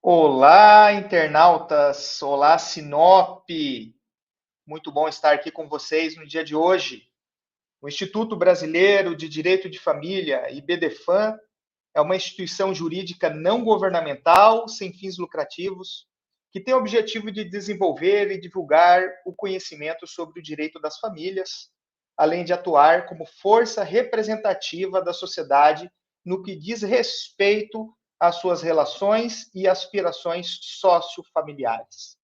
Olá, internautas! Olá, Sinop! Muito bom estar aqui com vocês no dia de hoje. O Instituto Brasileiro de Direito de Família, IBDFAM, é uma instituição jurídica não governamental, sem fins lucrativos, que tem o objetivo de desenvolver e divulgar o conhecimento sobre o direito das famílias, além de atuar como força representativa da sociedade no que diz respeito às suas relações e aspirações sociofamiliares.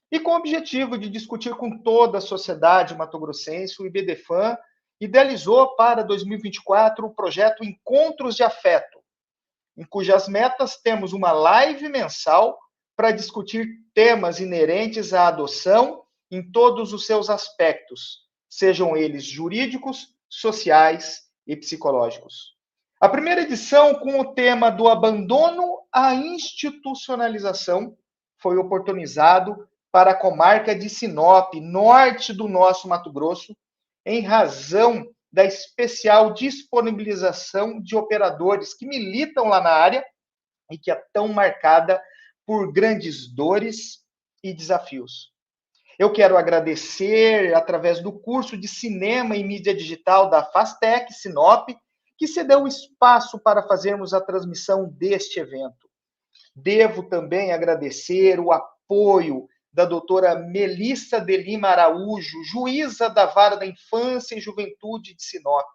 E com o objetivo de discutir com toda a sociedade mato-grossense, o IBDFAM idealizou para 2024 o projeto Encontros de Afeto, em cujas metas temos uma live mensal para discutir temas inerentes à adoção em todos os seus aspectos, sejam eles jurídicos, sociais e psicológicos. A primeira edição, com o tema do abandono à institucionalização, foi oportunizado para a comarca de Sinop, norte do nosso Mato Grosso, em razão da especial disponibilização de operadores que militam lá na área e que é tão marcada por grandes dores e desafios. Eu quero agradecer, através do curso de Cinema e Mídia Digital da Fastec Sinop, que cedeu o espaço para fazermos a transmissão deste evento. Devo também agradecer o apoio da doutora Melissa de Lima Araújo, juíza da Vara da Infância e Juventude de Sinop,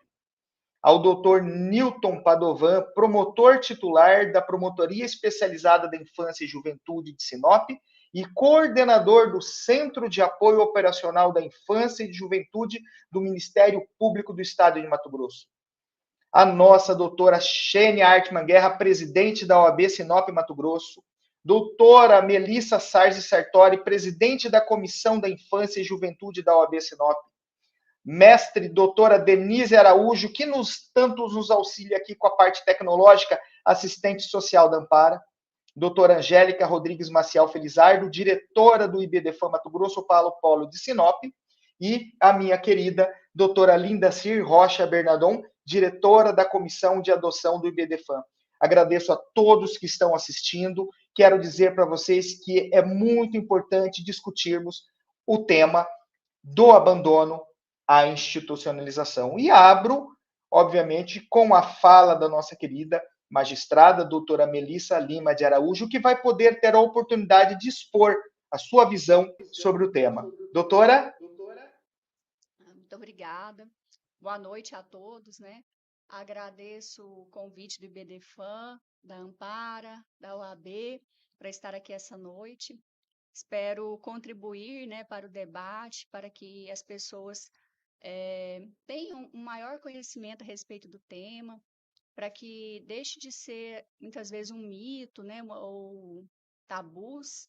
ao doutor Newton Padovan, promotor titular da Promotoria Especializada da Infância e Juventude de Sinop e coordenador do Centro de Apoio Operacional da Infância e Juventude do Ministério Público do Estado de Mato Grosso. A nossa doutora Xênia Artman Guerra, presidente da OAB Sinop Mato Grosso, doutora Melissa Sarzi Sartori, presidente da Comissão da Infância e Juventude da OAB Sinop, mestre doutora Denise Araújo, que tanto nos auxilia aqui com a parte tecnológica, assistente social da Ampara, doutora Angélica Rodrigues Maciel Felizardo, diretora do IBDFAM Mato Grosso Paulo Polo de Sinop, e a minha querida doutora Linda Cir Rocha Bernardon, diretora da Comissão de Adoção do IBDFAM. Agradeço a todos que estão assistindo. Quero dizer para vocês que é muito importante discutirmos o tema do abandono à institucionalização. E abro, obviamente, com a fala da nossa querida magistrada, doutora Melissa Lima de Araújo, que vai poder ter a oportunidade de expor a sua visão sobre o tema. Doutora? Muito obrigada. Boa noite a todos, né? Agradeço o convite do IBDFAM, da Ampara, da OAB, para estar aqui essa noite. Espero contribuir, né, para o debate, para que as pessoas tenham um maior conhecimento a respeito do tema, para que deixe de ser, muitas vezes, um mito, né, ou tabus,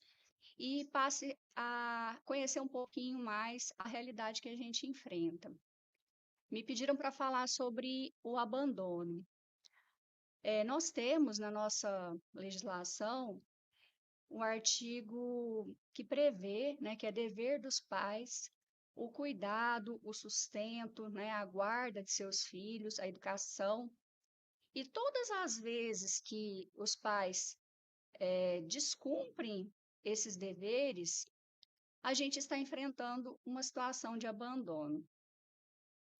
e passe a conhecer um pouquinho mais a realidade que a gente enfrenta. Me pediram para falar sobre o abandono. Nós temos na nossa legislação um artigo que prevê, né, que é dever dos pais o cuidado, o sustento, né, a guarda de seus filhos, a educação. E todas as vezes que os pais descumprem esses deveres, a gente está enfrentando uma situação de abandono.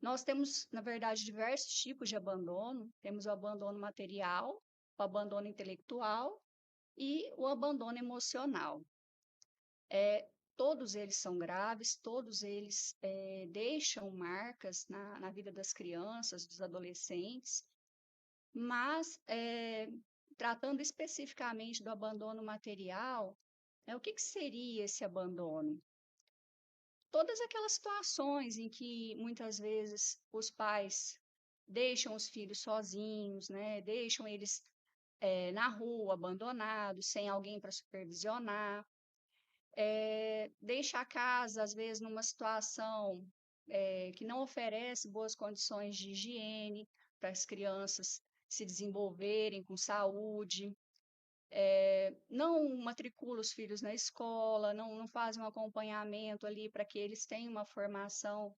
Nós temos, na verdade, diversos tipos de abandono. Temos o abandono material, o abandono intelectual e o abandono emocional. Todos eles são graves, todos eles deixam marcas na vida das crianças, dos adolescentes, mas tratando especificamente do abandono material, o que seria esse abandono? Todas aquelas situações em que muitas vezes os pais deixam os filhos sozinhos, né? Deixam eles na rua, abandonados, sem alguém para supervisionar, deixa a casa, às vezes, numa situação que não oferece boas condições de higiene para as crianças se desenvolverem com saúde, não matricula os filhos na escola, não faz um acompanhamento ali para que eles tenham uma formação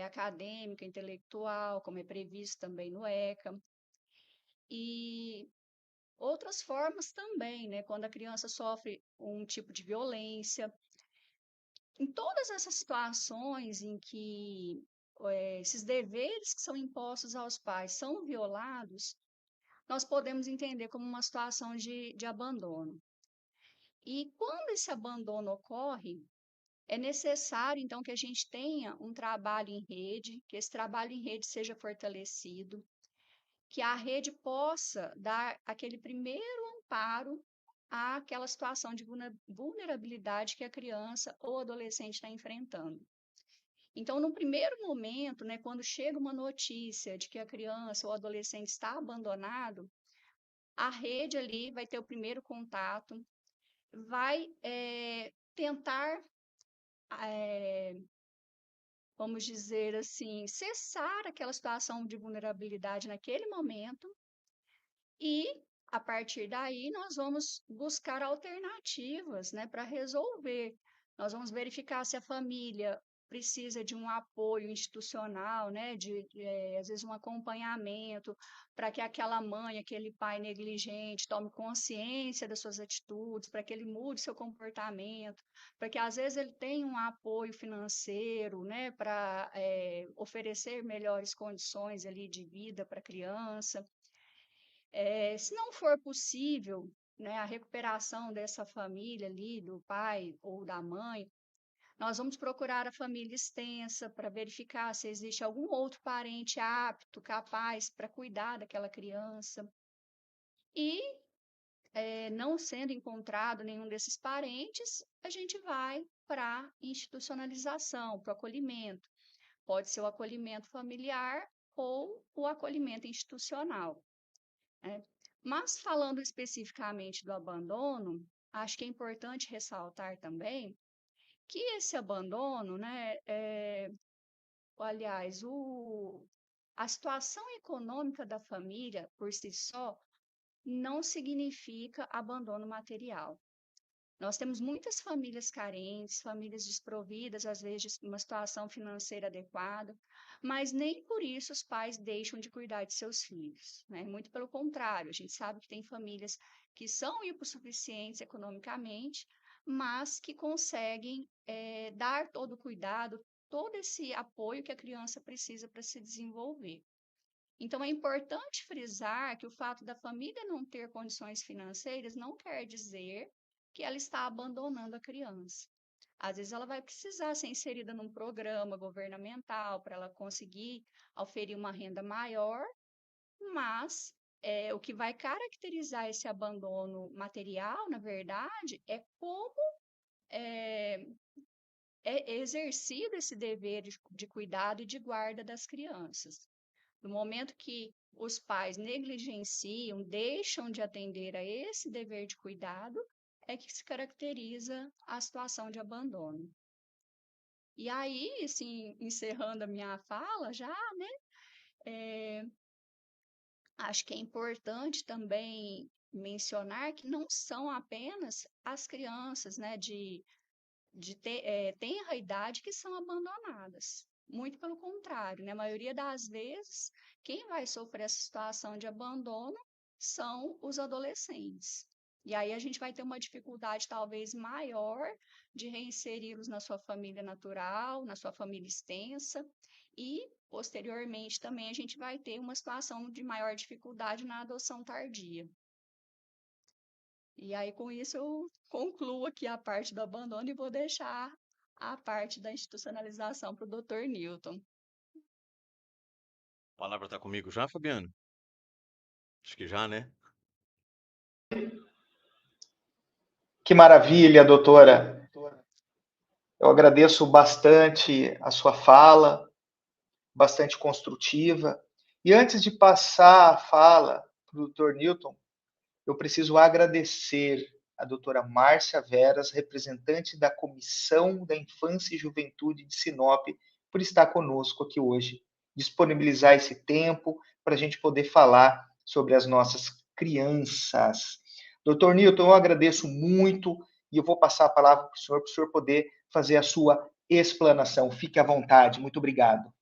acadêmica, intelectual, como é previsto também no ECA. E outras formas também, né? Quando a criança sofre um tipo de violência. Em todas essas situações em que esses deveres que são impostos aos pais são violados, nós podemos entender como uma situação de abandono. E quando esse abandono ocorre, é necessário, então, que a gente tenha um trabalho em rede, que esse trabalho em rede seja fortalecido, que a rede possa dar aquele primeiro amparo àquela situação de vulnerabilidade que a criança ou adolescente está enfrentando. Então, no primeiro momento, né, quando chega uma notícia de que a criança ou adolescente está abandonado, a rede ali vai ter o primeiro contato, vai tentar, vamos dizer assim, cessar aquela situação de vulnerabilidade naquele momento e, a partir daí, nós vamos buscar alternativas, né, para resolver. Nós vamos verificar se a família precisa de um apoio institucional, né, às vezes um acompanhamento, para que aquela mãe, aquele pai negligente tome consciência das suas atitudes, para que ele mude seu comportamento, para que às vezes ele tenha um apoio financeiro, né, para oferecer melhores condições ali de vida para a criança. Se não for possível, né, a recuperação dessa família ali, do pai ou da mãe, nós vamos procurar a família extensa para verificar se existe algum outro parente apto, capaz para cuidar daquela criança. E, não sendo encontrado nenhum desses parentes, a gente vai para a institucionalização, para o acolhimento. Pode ser o acolhimento familiar ou o acolhimento institucional, né? Mas falando especificamente do abandono, acho que é importante ressaltar também que esse abandono, né, aliás, a situação econômica da família por si só não significa abandono material. Nós temos muitas famílias carentes, famílias desprovidas, às vezes, de uma situação financeira adequada, mas nem por isso os pais deixam de cuidar de seus filhos, né? Muito pelo contrário, a gente sabe que tem famílias que são hipossuficientes economicamente, mas que conseguem dar todo o cuidado, todo esse apoio que a criança precisa para se desenvolver. Então, é importante frisar que o fato da família não ter condições financeiras não quer dizer que ela está abandonando a criança. Às vezes, ela vai precisar ser inserida num programa governamental para ela conseguir oferir uma renda maior, mas o que vai caracterizar esse abandono material, na verdade, é como é, é exercido esse dever de cuidado e de guarda das crianças. No momento que os pais negligenciam, deixam de atender a esse dever de cuidado, é que se caracteriza a situação de abandono. E aí, assim, encerrando a minha fala já, né, acho que é importante também mencionar que não são apenas as crianças, né, de tenra idade que são abandonadas. Muito pelo contrário, né? A maioria das vezes, quem vai sofrer essa situação de abandono são os adolescentes. E aí a gente vai ter uma dificuldade talvez maior de reinseri-los na sua família natural, na sua família extensa, e posteriormente também a gente vai ter uma situação de maior dificuldade na adoção tardia. E aí, com isso, eu concluo aqui a parte do abandono e vou deixar a parte da institucionalização para o Dr. Newton. A palavra está comigo já, Fabiano? Acho que já, né? Que maravilha, doutora. Eu agradeço bastante a sua fala, bastante construtiva. E antes de passar a fala para o Dr. Newton, eu preciso agradecer a doutora Márcia Veras, representante da Comissão da Infância e Juventude de Sinop, por estar conosco aqui hoje, disponibilizar esse tempo para a gente poder falar sobre as nossas crianças. Doutor Newton, eu agradeço muito e eu vou passar a palavra para o senhor poder fazer a sua explanação. Fique à vontade. Muito obrigado.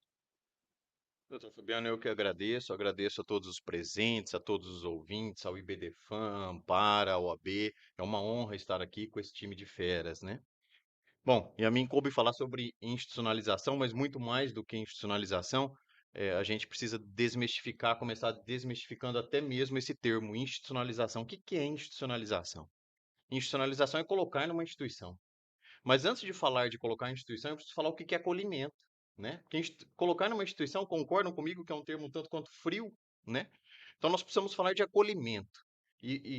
Doutor Fabiano, eu que agradeço a todos os presentes, a todos os ouvintes, ao IBDFAN, Ampara, ao OAB. É uma honra estar aqui com esse time de feras, né? Bom, e a mim coube falar sobre institucionalização, mas muito mais do que institucionalização, a gente precisa desmistificar, começar desmistificando até mesmo esse termo, institucionalização. O que que é institucionalização? Institucionalização é colocar numa instituição. Mas antes de falar de colocar em instituição, eu preciso falar o que que é acolhimento, né? Porque colocar numa instituição, concordam comigo que é um termo um tanto quanto frio, né? Então nós precisamos falar de acolhimento.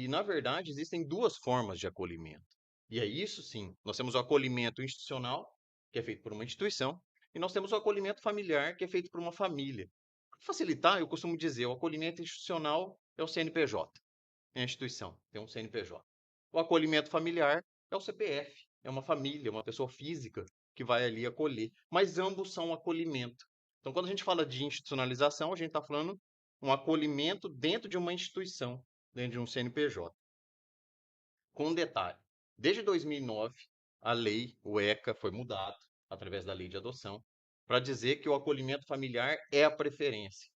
Na verdade, existem duas formas de acolhimento. E é isso sim, nós temos o acolhimento institucional, que é feito por uma instituição, e nós temos o acolhimento familiar, que é feito por uma família. Para facilitar, eu costumo dizer, o acolhimento institucional é o CNPJ, é a instituição, tem um CNPJ. O acolhimento familiar é o CPF, é uma família, uma pessoa física que vai ali acolher. Mas ambos são acolhimento. Então, quando a gente fala de institucionalização, a gente está falando um acolhimento dentro de uma instituição, dentro de um CNPJ. Com um detalhe: desde 2009, a lei, o ECA, foi mudado através da lei de adoção para dizer que o acolhimento familiar é a preferência.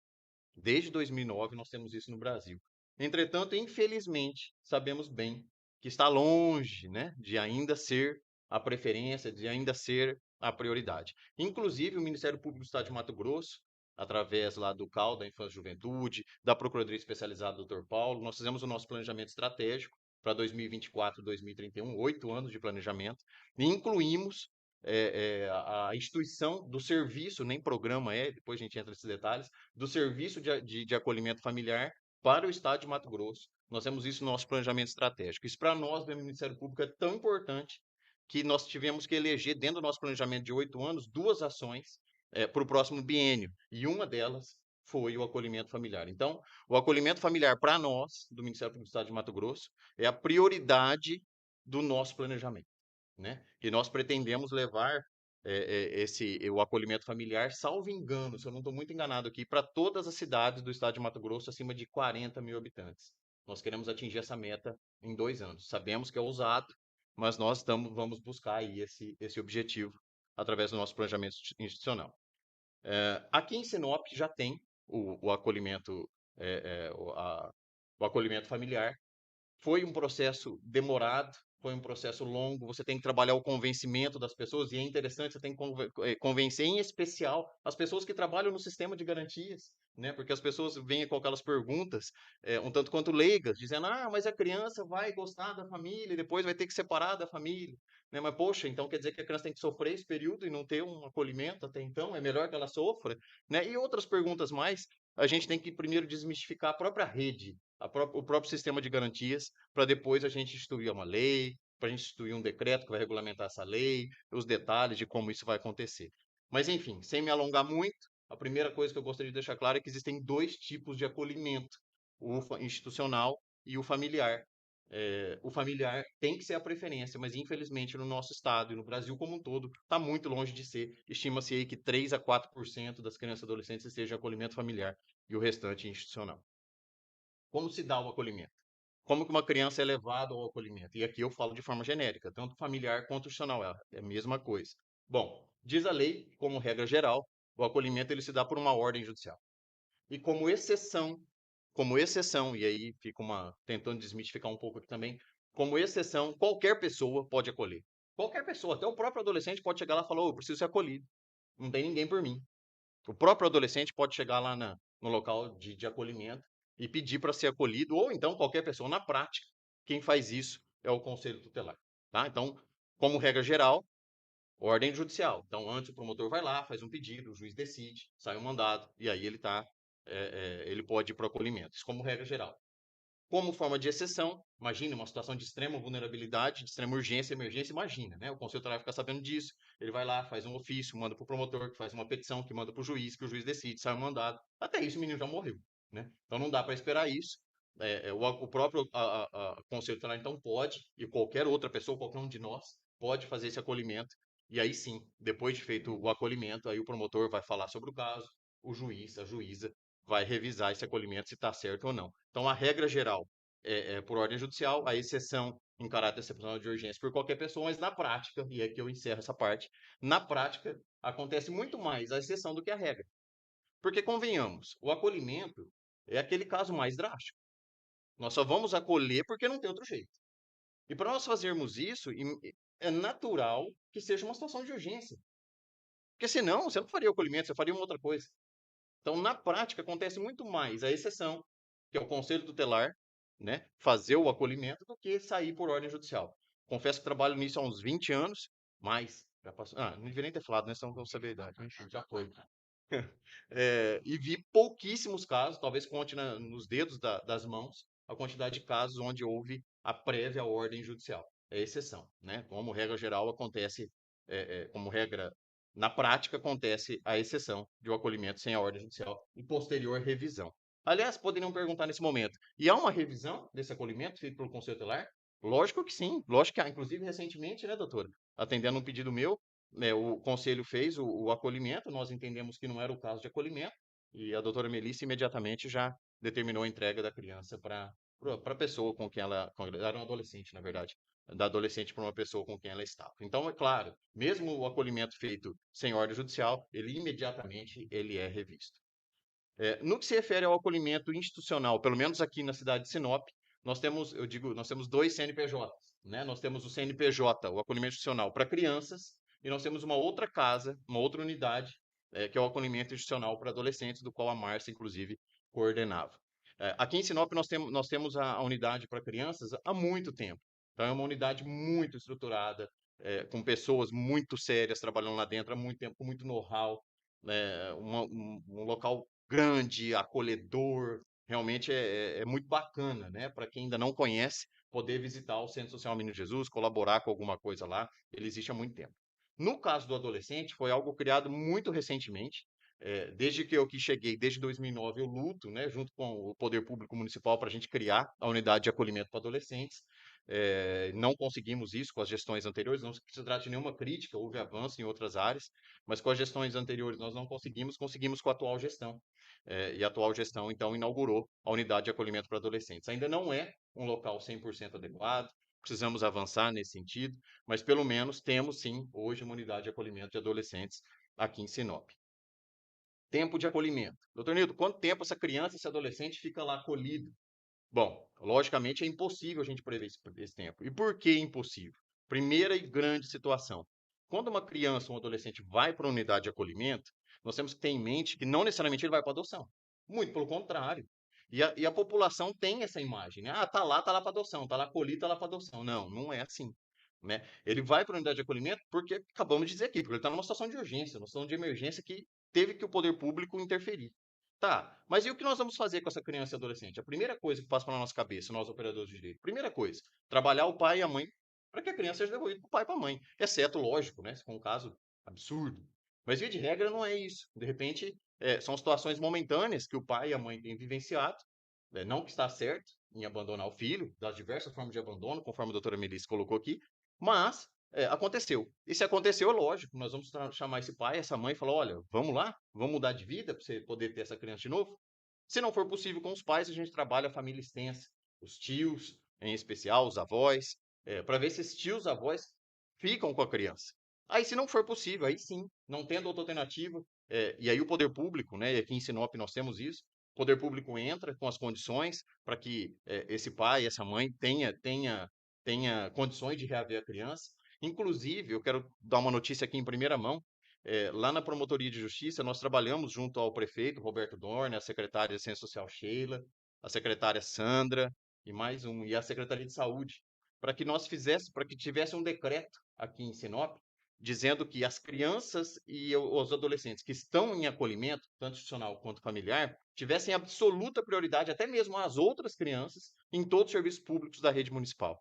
Desde 2009 nós temos isso no Brasil. Entretanto, infelizmente, sabemos bem que está longe, né, de ainda ser a preferência, de ainda ser a prioridade. Inclusive, o Ministério Público do Estado de Mato Grosso, através lá do CAU, da Infância e Juventude, da Procuradoria Especializada do Dr. Paulo, nós fizemos o nosso planejamento estratégico para 2024, 2031, 8 anos de planejamento, e incluímos a instituição do serviço, nem programa é, depois a gente entra nesses detalhes, do serviço de acolhimento familiar para o Estado de Mato Grosso. Nós temos isso no nosso planejamento estratégico. Isso para nós, do Ministério Público, é tão importante que nós tivemos que eleger, dentro do nosso planejamento de 8 anos, duas ações para o próximo biênio. E uma delas foi o acolhimento familiar. Então, o acolhimento familiar, para nós, do Ministério Público do Estado de Mato Grosso, é a prioridade do nosso planejamento, né? E nós pretendemos levar o acolhimento familiar, salvo engano, se eu não estou muito enganado aqui, para todas as cidades do estado de Mato Grosso acima de 40 mil habitantes. Nós queremos atingir essa meta em 2 anos. Sabemos que é ousado, mas nós vamos buscar aí esse objetivo através do nosso planejamento institucional. Aqui em Sinop já tem o acolhimento, o acolhimento familiar. Foi um processo demorado, foi um processo longo, você tem que trabalhar o convencimento das pessoas, e é interessante, você tem que convencer, em especial, as pessoas que trabalham no sistema de garantias, né? Porque as pessoas vêm com aquelas perguntas, um tanto quanto leigas, dizendo, mas a criança vai gostar da família, e depois vai ter que separar da família, né? Mas, poxa, então quer dizer que a criança tem que sofrer esse período e não ter um acolhimento até então? É melhor que ela sofra, né? E outras perguntas mais, a gente tem que primeiro desmistificar a própria rede, o próprio sistema de garantias, para depois a gente instituir uma lei, para a gente instituir um decreto que vai regulamentar essa lei, os detalhes de como isso vai acontecer. Mas, enfim, sem me alongar muito, a primeira coisa que eu gostaria de deixar claro é que existem dois tipos de acolhimento: o institucional e o familiar. O familiar tem que ser a preferência, mas infelizmente no nosso estado e no Brasil como um todo está muito longe de ser. Estima-se aí que 3 a 4% das crianças e adolescentes estejam em acolhimento familiar e o restante institucional. Como se dá o acolhimento? Como que uma criança é levada ao acolhimento? E aqui eu falo de forma genérica, tanto familiar quanto institucional, é a mesma coisa. Bom, diz a lei, como regra geral, o acolhimento ele se dá por uma ordem judicial. E como exceção, e aí fica tentando desmitificar um pouco aqui também, como exceção, qualquer pessoa pode acolher. Qualquer pessoa, até o próprio adolescente pode chegar lá e falar, eu preciso ser acolhido. Não tem ninguém por mim. O próprio adolescente pode chegar lá no local de acolhimento e pedir para ser acolhido, ou então qualquer pessoa. Na prática, quem faz isso é o Conselho Tutelar. Tá? Então, como regra geral, ordem judicial. Então, antes o promotor vai lá, faz um pedido, o juiz decide, sai um mandado, e aí ele pode ir para o acolhimento. Isso como regra geral. Como forma de exceção, imagine uma situação de extrema vulnerabilidade, de extrema urgência, emergência, imagina, né? O Conselho Tutelar fica sabendo disso, ele vai lá, faz um ofício, manda para o promotor, que faz uma petição, que manda para o juiz, que o juiz decide, sai um mandado. Até isso o menino já morreu, né? Então não dá para esperar isso. O próprio Conselho Tutelar, então, pode, e qualquer outra pessoa, qualquer um de nós, pode fazer esse acolhimento. E aí sim, depois de feito o acolhimento, aí o promotor vai falar sobre o caso, o juiz, a juíza, vai revisar esse acolhimento se está certo ou não. Então, a regra geral é por ordem judicial, a exceção em caráter excepcional de urgência por qualquer pessoa, mas na prática, e aqui eu encerro essa parte, na prática acontece muito mais a exceção do que a regra. Porque, convenhamos, o acolhimento é aquele caso mais drástico. Nós só vamos acolher porque não tem outro jeito. E para nós fazermos isso, é natural que seja uma situação de urgência. Porque senão, você não faria o acolhimento, você faria uma outra coisa. Então, na prática, acontece muito mais a exceção, que é o conselho tutelar, né, fazer o acolhimento, do que sair por ordem judicial. Confesso que trabalho nisso há uns 20 anos, mas já passou. Não devia nem ter falado, né? Senão não vou saber a idade. Enfim, já foi. E vi pouquíssimos casos, talvez conte nos dedos das mãos, a quantidade de casos onde houve a prévia ordem judicial. É exceção, né? Como regra geral, acontece, como regra, na prática, acontece a exceção de um acolhimento sem a ordem judicial e posterior revisão. Aliás, poderiam perguntar nesse momento, e há uma revisão desse acolhimento feito pelo Conselho Tutelar? Lógico que sim, lógico que há. Inclusive, recentemente, né, doutora? Atendendo um pedido meu, né, o conselho fez o acolhimento, nós entendemos que não era o caso de acolhimento, e a doutora Melissa imediatamente já determinou a entrega da criança para a pessoa com quem ela era um adolescente, na verdade, da adolescente para uma pessoa com quem ela estava. Então, é claro, mesmo o acolhimento feito sem ordem judicial, ele imediatamente ele é revisto. No que se refere ao acolhimento institucional, pelo menos aqui na cidade de Sinop, nós temos, eu digo, nós temos dois CNPJs, né? Nós temos o CNPJ, o acolhimento institucional para crianças, e nós temos uma outra casa, uma outra unidade, que é o acolhimento institucional para adolescentes, do qual a Márcia, inclusive, coordenava. Aqui em Sinop nós temos a unidade para crianças há muito tempo. Então é uma unidade muito estruturada, com pessoas muito sérias trabalhando lá dentro há muito tempo, com muito know-how, um local grande, acolhedor, realmente é muito bacana, né? Para quem ainda não conhece, poder visitar o Centro Social Menino Jesus, colaborar com alguma coisa lá, ele existe há muito tempo. No caso do adolescente, foi algo criado muito recentemente, desde que eu aqui cheguei, desde 2009, eu luto, né, junto com o Poder Público Municipal, para a gente criar a unidade de acolhimento para adolescentes. Não conseguimos isso com as gestões anteriores, não se trata de nenhuma crítica, houve avanço em outras áreas, mas com as gestões anteriores nós não conseguimos com a atual gestão. E a atual gestão, então, inaugurou a unidade de acolhimento para adolescentes. Ainda não é um local 100% adequado, precisamos avançar nesse sentido, mas pelo menos temos, sim, hoje uma unidade de acolhimento de adolescentes aqui em Sinop. Tempo de acolhimento. Doutor Nildo, quanto tempo essa criança, esse adolescente fica lá acolhido? Bom, logicamente é impossível a gente prever esse tempo. E por que impossível? Primeira e grande situação. Quando uma criança ou um adolescente vai para uma unidade de acolhimento, nós temos que ter em mente que não necessariamente ele vai para adoção. Muito pelo contrário. E a população tem essa imagem, né? Ah, tá lá para adoção, tá lá acolhido, tá lá para adoção. Não, não é assim. Né? Ele vai para a unidade de acolhimento porque, acabamos de dizer aqui, porque ele está numa situação de urgência, numa situação de emergência que teve que o poder público interferir. Tá, mas e o que nós vamos fazer com essa criança e adolescente? A primeira coisa que passa pela nossa cabeça, nós operadores de direito, primeira coisa, trabalhar o pai e a mãe para que a criança seja devolvida para o pai e para a mãe. Exceto, lógico, né, se for um caso absurdo. Mas, via de regra, não é isso. De repente, são situações momentâneas que o pai e a mãe têm vivenciado, não que está certo em abandonar o filho, das diversas formas de abandono, conforme a doutora Melissa colocou aqui, mas aconteceu. E se aconteceu, é lógico, nós vamos chamar esse pai, essa mãe e falar: olha, vamos lá, vamos mudar de vida para você poder ter essa criança de novo. Se não for possível com os pais, a gente trabalha a família extensa, os tios, em especial, os avós, para ver se esses tios, avós ficam com a criança. Aí, se não for possível, aí sim, não tendo outra alternativa, e aí o poder público, né, e aqui em Sinop nós temos isso, o poder público entra com as condições para que esse pai, essa mãe tenha condições de reaver a criança. Inclusive, eu quero dar uma notícia aqui em primeira mão. Lá na Promotoria de Justiça, nós trabalhamos junto ao prefeito Roberto Dorner, a secretária de Ciência Social Sheila, a secretária Sandra e a Secretaria de Saúde, para que tivesse um decreto aqui em Sinop, dizendo que as crianças e os adolescentes que estão em acolhimento, tanto institucional quanto familiar, tivessem absoluta prioridade, até mesmo às outras crianças, em todos os serviços públicos da rede municipal.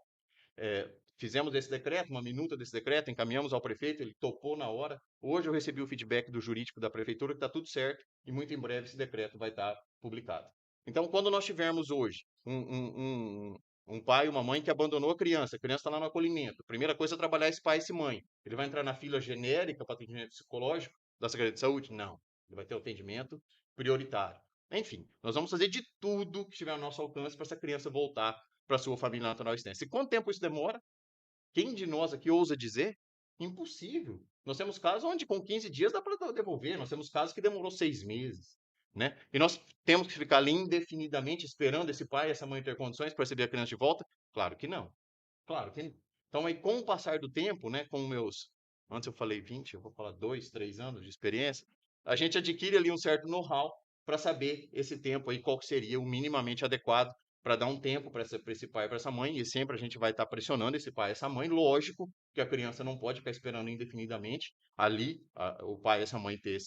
Fizemos esse decreto, uma minuta desse decreto, encaminhamos ao prefeito, ele topou na hora. Hoje eu recebi o feedback do jurídico da prefeitura que está tudo certo e muito em breve esse decreto vai estar publicado. Então, quando nós tivermos hoje um pai e uma mãe que abandonou a criança está lá no acolhimento, a primeira coisa é trabalhar esse pai e essa mãe. Ele vai entrar na fila genérica para atendimento psicológico da Secretaria de Saúde? Não. Ele vai ter o atendimento prioritário. Enfim, nós vamos fazer de tudo que estiver ao nosso alcance para essa criança voltar para sua família natural extensa. E quanto tempo isso demora? Quem de nós aqui ousa dizer? Impossível. Nós temos casos onde com 15 dias dá para devolver, nós temos casos que demorou 6 meses. né? E nós temos que ficar ali indefinidamente esperando esse pai e essa mãe ter condições para receber a criança de volta? Claro que não. Claro que não. Então, aí, com o passar do tempo, né, com meus, antes eu falei 20, eu vou falar 2, 3 anos de experiência, a gente adquire ali um certo know-how para saber esse tempo aí, qual que seria o minimamente adequado para dar um tempo para esse pai e para essa mãe, e sempre a gente vai estar pressionando esse pai e essa mãe. Lógico que a criança não pode ficar esperando indefinidamente ali o pai e essa mãe ter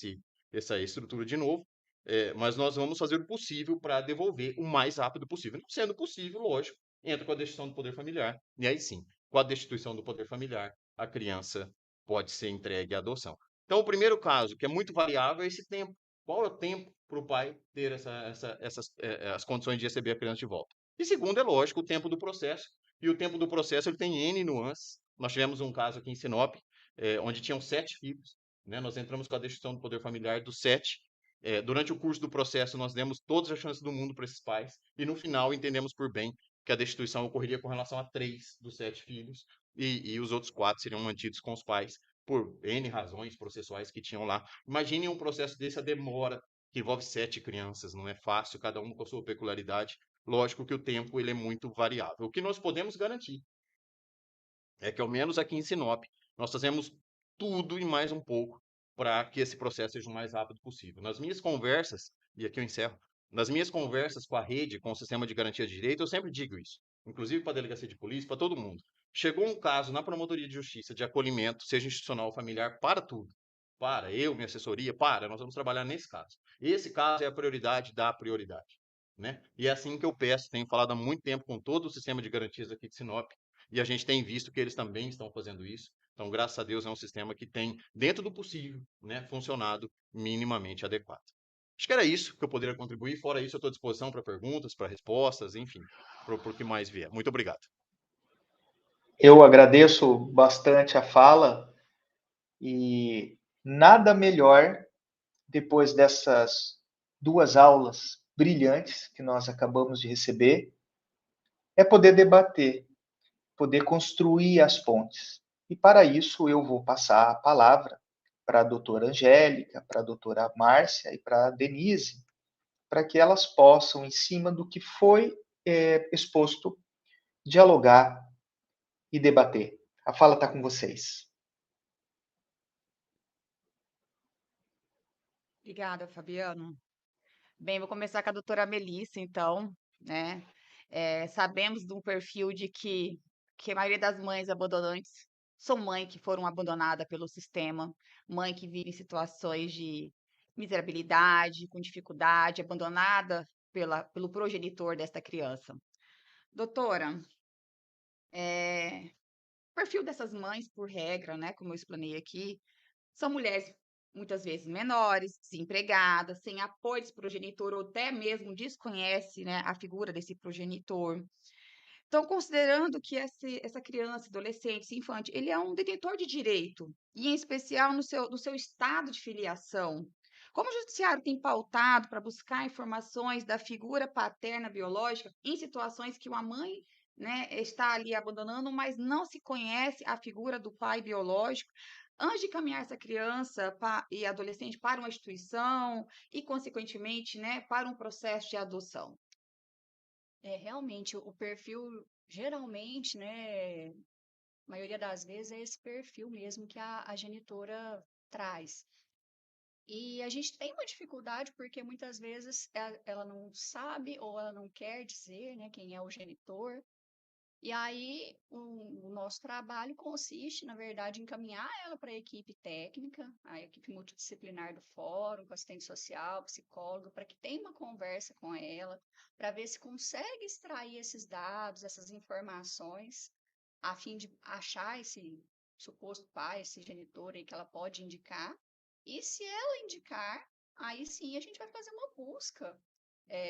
essa estrutura de novo, mas nós vamos fazer o possível para devolver o mais rápido possível. Não sendo possível, lógico, entra com a destituição do poder familiar, e aí sim, com a destituição do poder familiar, a criança pode ser entregue à adoção. Então, o primeiro caso, que é muito variável, é esse tempo. Qual é o tempo para o pai ter as condições de receber a criança de volta? E segundo, é lógico, o tempo do processo. E o tempo do processo ele tem N nuances. Nós tivemos um caso aqui em Sinop, onde tinham 7 filhos. Né? Nós entramos com a destituição do poder familiar dos 7. Durante o curso do processo, nós demos todas as chances do mundo para esses pais. E no final, entendemos por bem que a destituição ocorreria com relação a 3 dos 7 filhos. E os outros 4 seriam mantidos com os pais por N razões processuais que tinham lá. Imaginem um processo desse, a demora, que envolve 7 crianças, não é fácil, cada um com a sua peculiaridade. Lógico que o tempo ele é muito variável. O que nós podemos garantir é que, ao menos aqui em Sinop, nós fazemos tudo e mais um pouco para que esse processo seja o mais rápido possível. Nas minhas conversas, e aqui eu encerro, nas minhas conversas com a rede, com o sistema de garantia de direito, eu sempre digo isso, inclusive para a delegacia de polícia, para todo mundo. Chegou um caso na promotoria de justiça de acolhimento, seja institucional ou familiar, para tudo. Para eu, minha assessoria, nós vamos trabalhar nesse caso. Esse caso é a prioridade da prioridade. Né? E é assim que eu peço, tenho falado há muito tempo com todo o sistema de garantias aqui de Sinop, e a gente tem visto que eles também estão fazendo isso. Então, graças a Deus, é um sistema que tem, dentro do possível, né, funcionado minimamente adequado. Acho que era isso que eu poderia contribuir. Fora isso, eu estou à disposição para perguntas, para respostas, enfim, para o que mais vier. Muito obrigado. Eu agradeço bastante a fala e nada melhor depois dessas 2 aulas brilhantes que nós acabamos de receber é poder debater, poder construir as pontes. E para isso eu vou passar a palavra para a doutora Angélica, para a doutora Márcia e para a Denise, para que elas possam, em cima do que foi exposto, dialogar e debater. A fala está com vocês. Obrigada, Fabiano. Bem, vou começar com a doutora Melissa, então, né? Sabemos de um perfil de que a maioria das mães abandonantes são mães que foram abandonadas pelo sistema, mãe que vive em situações de miserabilidade, com dificuldade, abandonada pelo progenitor desta criança. Doutora, o perfil dessas mães, por regra, né, como eu explanei aqui, são mulheres muitas vezes menores, desempregadas, sem apoio desse progenitor ou até mesmo desconhece, né, a figura desse progenitor. Então, considerando que essa criança, adolescente, esse infante, ele é um detentor de direito, e em especial no seu estado de filiação, como o judiciário tem pautado para buscar informações da figura paterna biológica em situações que uma mãe, né, está ali abandonando, mas não se conhece a figura do pai biológico, antes de caminhar essa criança e adolescente para uma instituição e, consequentemente, né, para um processo de adoção? Realmente, o perfil, geralmente, né, a maioria das vezes é esse perfil mesmo que a genitora traz. E a gente tem uma dificuldade porque muitas vezes ela não sabe ou ela não quer dizer, né, quem é o genitor. E aí o nosso trabalho consiste, na verdade, em encaminhar ela para a equipe técnica, a equipe multidisciplinar do fórum, com assistente social, psicólogo, para que tenha uma conversa com ela, para ver se consegue extrair esses dados, essas informações, a fim de achar esse suposto pai, esse genitor aí que ela pode indicar. E se ela indicar, aí sim a gente vai fazer uma busca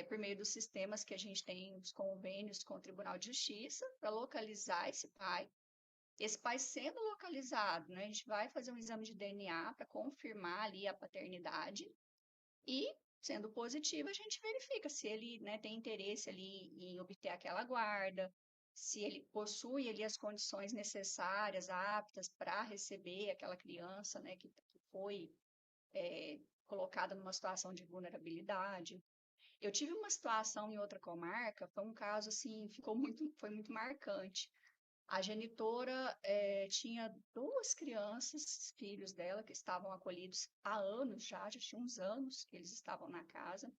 por meio dos sistemas que a gente tem, os convênios com o Tribunal de Justiça, para localizar esse pai. Esse pai sendo localizado, né, a gente vai fazer um exame de DNA para confirmar ali a paternidade e, sendo positivo, a gente verifica se ele, né, tem interesse ali em obter aquela guarda, se ele possui ali as condições necessárias, aptas para receber aquela criança, né, que foi colocada numa situação de vulnerabilidade. Eu tive uma situação em outra comarca, foi um caso assim, foi muito marcante. A genitora tinha 2 crianças, filhos dela, que estavam acolhidos há anos já tinha uns anos que eles estavam na casa.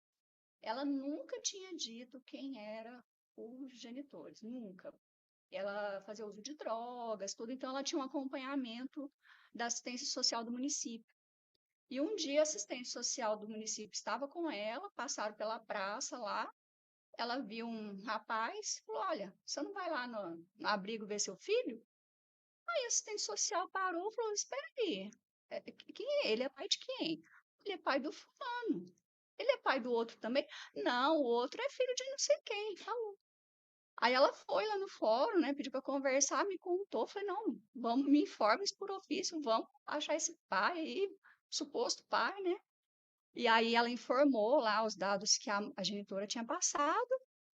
Ela nunca tinha dito quem era os genitores, nunca. Ela fazia uso de drogas, tudo, então ela tinha um acompanhamento da assistência social do município. E um dia a assistente social do município estava com ela, passaram pela praça lá, ela viu um rapaz, falou: olha, você não vai lá no abrigo ver seu filho? Aí a assistente social parou e falou: espera aí, quem é ele? É pai de quem? Ele é pai do fulano. Ele é pai do outro também? Não, o outro é filho de não sei quem. Falou. Aí ela foi lá no fórum, né? Pediu para conversar, me contou. Falei: não, vamos, me informe por ofício, vamos achar esse pai aí, suposto pai, né? E aí ela informou lá os dados que a genitora tinha passado,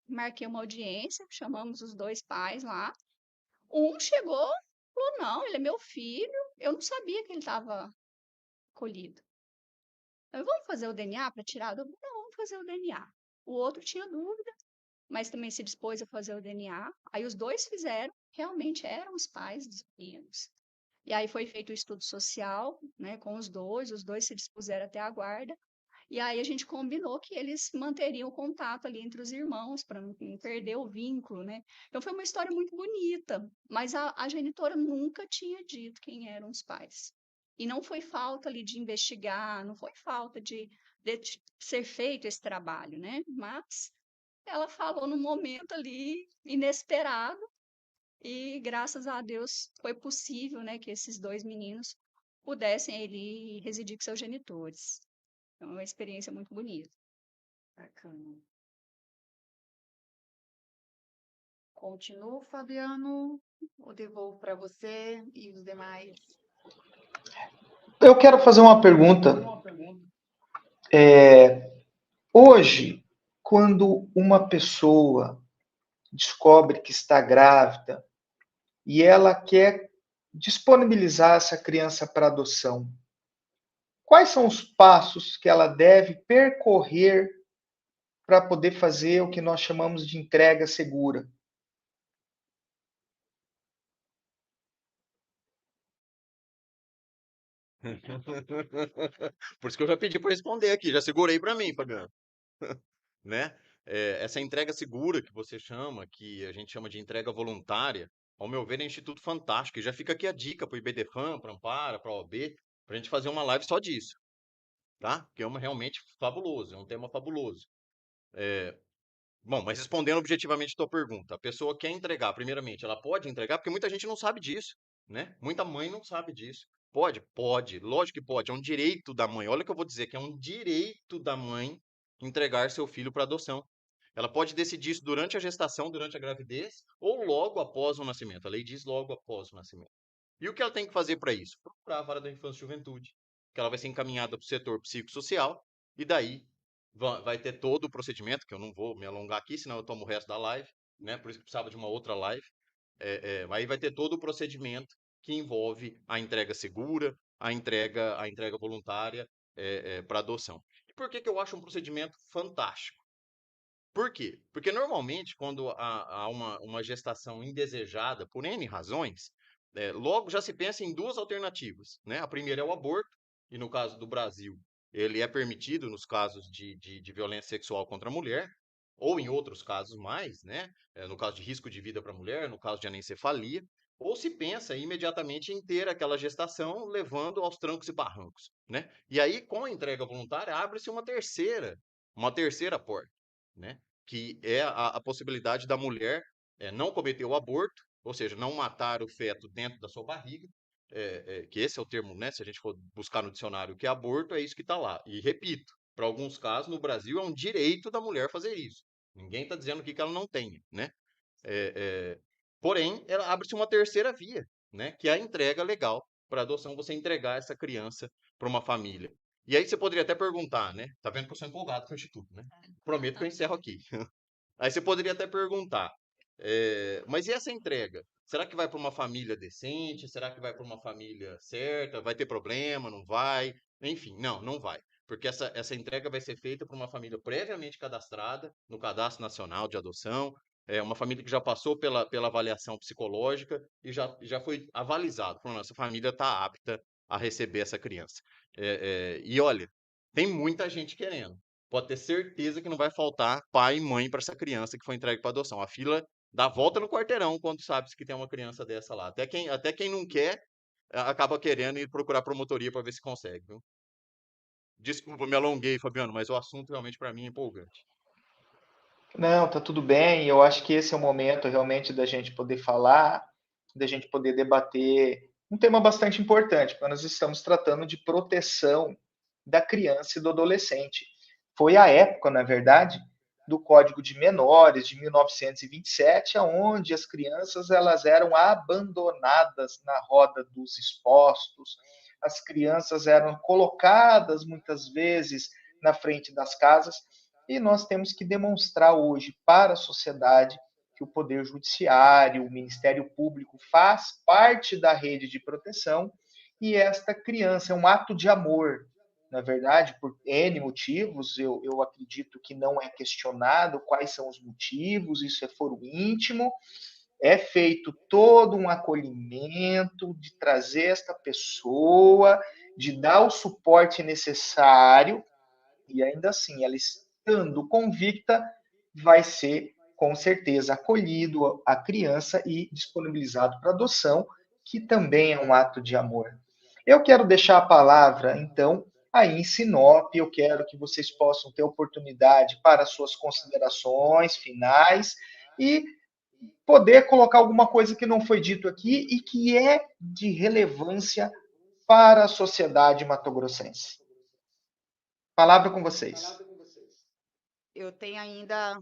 marquei uma audiência, chamamos os 2 pais lá. Um chegou, falou: não, ele é meu filho, eu não sabia que ele estava colhido. Vamos fazer o DNA para tirar a dúvida? Não, vamos fazer o DNA. O outro tinha dúvida, mas também se dispôs a fazer o DNA. Aí os 2 fizeram, realmente eram os pais dos meninos. E aí foi feito o estudo social, né, com os 2 se dispuseram até a guarda. E aí a gente combinou que eles manteriam o contato ali entre os irmãos, para não perder o vínculo, né? Então foi uma história muito bonita, mas a genitora nunca tinha dito quem eram os pais. E não foi falta ali de investigar, não foi falta de ser feito esse trabalho, né? Mas ela falou num momento ali inesperado e graças a Deus foi possível, né, que esses 2 meninos pudessem ali residir com seus genitores. Então, é uma experiência muito bonita. Bacana. Continuo, Fabiano, ou devolvo para você e os demais? Eu quero fazer uma pergunta. Hoje, quando uma pessoa descobre que está grávida e ela quer disponibilizar essa criança para adoção, quais são os passos que ela deve percorrer para poder fazer o que nós chamamos de entrega segura? Por isso que eu já pedi para responder aqui, já segurei para mim, Fabiano, né? Essa entrega segura que você chama, que a gente chama de entrega voluntária, ao meu ver, é um instituto fantástico. E já fica aqui a dica para o IBDFAN, para a Ampara, para a OAB, para a gente fazer uma live só disso, tá? Que é realmente fabuloso, é um tema fabuloso. Bom, mas respondendo objetivamente a tua pergunta, a pessoa quer entregar, primeiramente, ela pode entregar, porque muita gente não sabe disso, né? Muita mãe não sabe disso. Pode? Pode, lógico que pode, é um direito da mãe. Olha o que eu vou dizer, que é um direito da mãe entregar seu filho para adoção. Ela pode decidir isso durante a gestação, durante a gravidez, ou logo após o nascimento. A lei diz logo após o nascimento. E o que ela tem que fazer para isso? Procurar a vara da infância e juventude, que ela vai ser encaminhada para o setor psicossocial, e daí vai ter todo o procedimento, que eu não vou me alongar aqui, senão eu tomo o resto da live, né? Por isso que precisava de uma outra live. Aí vai ter todo o procedimento que envolve a entrega segura, a entrega voluntária para adoção. E por que eu acho um procedimento fantástico? Por quê? Porque normalmente, quando há uma gestação indesejada, por N razões, logo já se pensa em 2 alternativas, né? A primeira é o aborto, e no caso do Brasil, ele é permitido nos casos de violência sexual contra a mulher, ou em outros casos mais, né? No caso de risco de vida para a mulher, no caso de anencefalia, ou se pensa imediatamente em ter aquela gestação levando aos trancos e barrancos, né? E aí, com a entrega voluntária, abre-se uma terceira porta, né? Que é a possibilidade da mulher não cometer o aborto, ou seja, não matar o feto dentro da sua barriga, que esse é o termo, né? Se a gente for buscar no dicionário o que é aborto, é isso que está lá. E repito, para alguns casos no Brasil é um direito da mulher fazer isso. Ninguém está dizendo que ela não tenha, né? Porém, ela abre-se uma terceira via, né? Que é a entrega legal para adoção, você entregar essa criança para uma família. E aí você poderia até perguntar, né? Tá vendo que eu sou empolgado com o Instituto, né? Prometo que eu encerro aqui. Aí você poderia até perguntar, mas e essa entrega? Será que vai para uma família decente? Será que vai para uma família certa? Vai ter problema? Não vai? Enfim, não vai. porque essa entrega vai ser feita por uma família previamente cadastrada no Cadastro Nacional de Adoção, uma família que já passou pela avaliação psicológica e já foi avalizado, falando, nossa família está apta a receber essa criança. E olha, tem muita gente querendo. Pode ter certeza que não vai faltar pai e mãe para essa criança que foi entregue para adoção. A fila dá volta no quarteirão quando sabe que tem uma criança dessa lá. Até quem não quer acaba querendo ir procurar promotoria para ver se consegue, viu? Desculpa, me alonguei, Fabiano, mas o assunto realmente para mim é empolgante. Não, tá tudo bem. Eu acho que esse é o momento realmente da gente poder falar, da gente poder debater um tema bastante importante, porque nós estamos tratando de proteção da criança e do adolescente. Foi a época, na verdade, do Código de Menores de 1927, onde as crianças elas eram abandonadas na roda dos expostos, as crianças eram colocadas muitas vezes na frente das casas, e nós temos que demonstrar hoje para a sociedade que o Poder Judiciário, o Ministério Público faz parte da rede de proteção e esta criança é um ato de amor. Na verdade, por N motivos, eu acredito que não é questionado quais são os motivos, isso é foro íntimo, é feito todo um acolhimento de trazer esta pessoa, de dar o suporte necessário, e ainda assim, ela estando convicta, vai ser com certeza acolhido a criança e disponibilizado para adoção, que também é um ato de amor. Eu quero deixar a palavra, então, aí em Sinop, eu quero que vocês possam ter oportunidade para suas considerações finais e poder colocar alguma coisa que não foi dito aqui e que é de relevância para a sociedade matogrossense. Palavra com vocês. Eu tenho ainda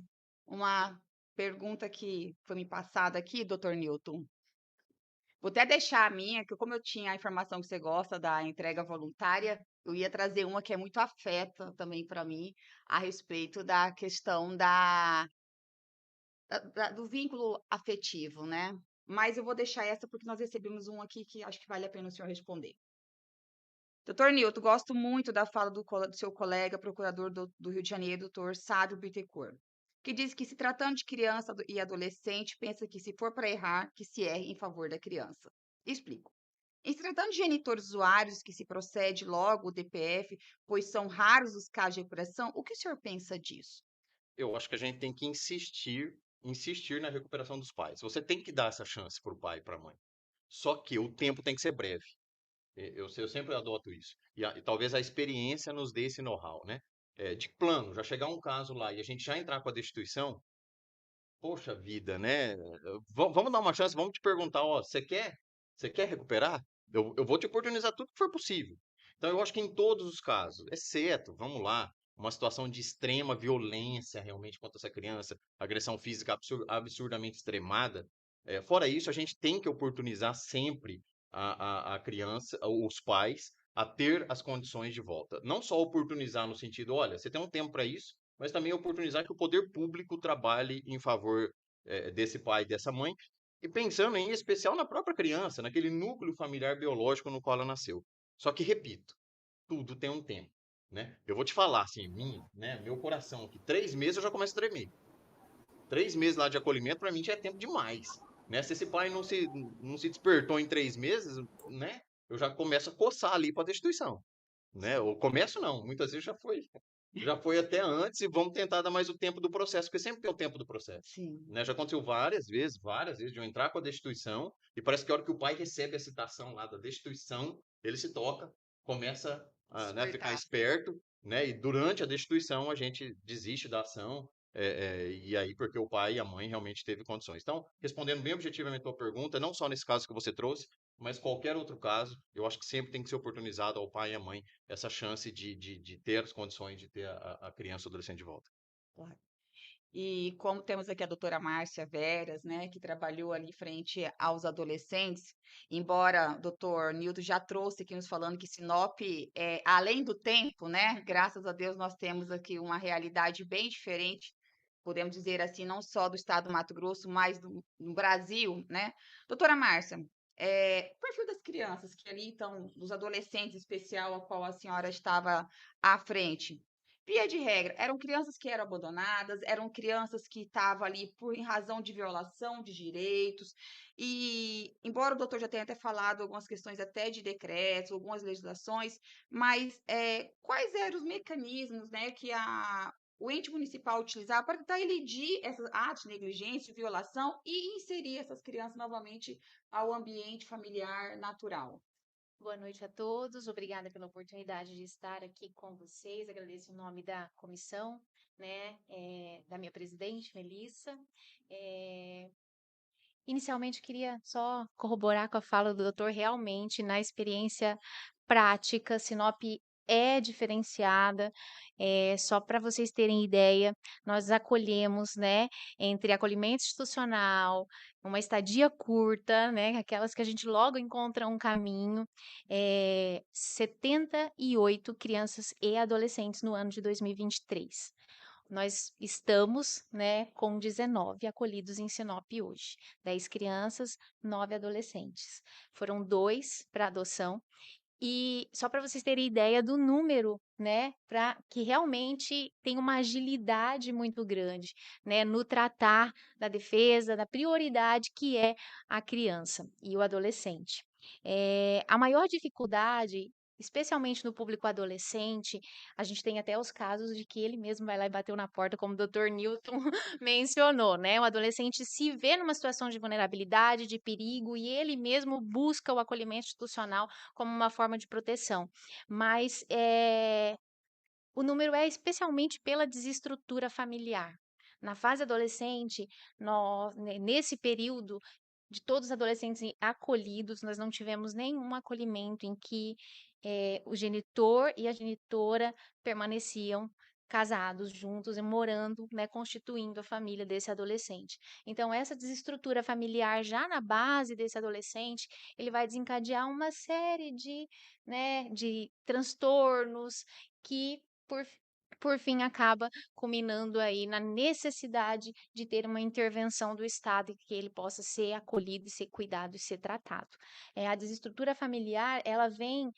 uma pergunta que foi me passada aqui, doutor Newton. Vou até deixar a minha, que como eu tinha a informação que você gosta da entrega voluntária, eu ia trazer uma que é muito afeta também para mim, a respeito da questão do vínculo afetivo, né? Mas eu vou deixar essa porque nós recebemos um aqui que acho que vale a pena o senhor responder. Doutor Nilton, gosto muito da fala do seu colega, procurador do Rio de Janeiro, doutor Sábio Bittencourt, que diz que, se tratando de criança e adolescente, pensa que, se for para errar, que se erre em favor da criança. Explico. Em se tratando de genitores usuários que se procede logo o DPF, pois são raros os casos de recuperação, o que o senhor pensa disso? Eu acho que a gente tem que insistir na recuperação dos pais. Você tem que dar essa chance para o pai e para a mãe. Só que o tempo tem que ser breve. Eu sempre adoto isso. E talvez a experiência nos dê esse know-how, né? De plano, já chegar um caso lá e a gente já entrar com a destituição, poxa vida, né? Vamos dar uma chance, vamos te perguntar, ó, você quer recuperar? Eu vou te oportunizar tudo que for possível. Então, eu acho que em todos os casos, exceto, vamos lá, uma situação de extrema violência realmente contra essa criança, agressão física absurdamente extremada, fora isso, a gente tem que oportunizar sempre a criança, os pais, a ter as condições de volta. Não só oportunizar no sentido, olha, você tem um tempo para isso, mas também oportunizar que o poder público trabalhe em favor desse pai e dessa mãe, e pensando em especial na própria criança, naquele núcleo familiar biológico no qual ela nasceu. Só que, repito, tudo tem um tempo, né? Eu vou te falar, assim, meu coração aqui, 3 meses eu já começo a tremer. 3 meses lá de acolhimento, para mim, já é tempo demais, né? Se esse pai não se despertou em 3 meses, né? Eu já começo a coçar ali para a destituição, né? Ou começo não, muitas vezes já foi até antes e vamos tentar dar mais o tempo do processo, porque sempre tem o tempo do processo, Sim. né? Já aconteceu várias vezes, de eu entrar com a destituição e parece que a hora que o pai recebe a citação lá da destituição, ele se toca, começa a, né, ficar Despertar. esperto, né? E durante a destituição a gente desiste da ação, e aí porque o pai e a mãe realmente teve condições. Então, respondendo bem objetivamente a tua pergunta, não só nesse caso que você trouxe, mas qualquer outro caso, eu acho que sempre tem que ser oportunizado ao pai e à mãe essa chance de ter as condições de ter a criança ou adolescente de volta. Claro. E como temos aqui a doutora Márcia Veras, né, que trabalhou ali frente aos adolescentes, embora o doutor Nilton já trouxe aqui nos falando que Sinop, além do tempo, né, graças a Deus nós temos aqui uma realidade bem diferente, podemos dizer assim, não só do estado do Mato Grosso, mas do Brasil, né? Doutora Márcia, o perfil das crianças que ali estão, dos adolescentes em especial, a qual a senhora estava à frente. Via de regra, eram crianças que eram abandonadas, eram crianças que estavam ali por em razão de violação de direitos, e embora o doutor já tenha até falado algumas questões até de decretos, algumas legislações, mas quais eram os mecanismos, né, que o ente municipal utilizava para tentar elidir esses atos de negligência, violação e inserir essas crianças novamente ao ambiente familiar natural? Boa noite a todos. Obrigada pela oportunidade de estar aqui com vocês. Agradeço em nome da comissão, né, da minha presidente, Melissa. Inicialmente, queria só corroborar com a fala do doutor. Realmente, na experiência prática, Sinop é diferenciada. Só para vocês terem ideia, nós acolhemos, né, entre acolhimento institucional, uma estadia curta, né, aquelas que a gente logo encontra um caminho, 78 crianças e adolescentes no ano de 2023. Nós estamos, né, com 19 acolhidos em Sinop hoje. 10 crianças, 9 adolescentes. Foram 2 para adoção. E só para vocês terem ideia do número, né, para que realmente tem uma agilidade muito grande, né, no tratar da defesa, da prioridade que é a criança e o adolescente. A maior dificuldade, especialmente no público adolescente, a gente tem até os casos de que ele mesmo vai lá e bateu na porta, como o doutor Newton mencionou, né? O adolescente se vê numa situação de vulnerabilidade, de perigo, e ele mesmo busca o acolhimento institucional como uma forma de proteção. Mas o número é especialmente pela desestrutura familiar. Na fase adolescente, nesse período de todos os adolescentes acolhidos, nós não tivemos nenhum acolhimento em que o genitor e a genitora permaneciam casados juntos e morando, né, constituindo a família desse adolescente. Então, essa desestrutura familiar já na base desse adolescente, ele vai desencadear uma série né, de transtornos que, por fim, acaba culminando aí na necessidade de ter uma intervenção do Estado e que ele possa ser acolhido e ser cuidado e ser tratado. A desestrutura familiar, ela vem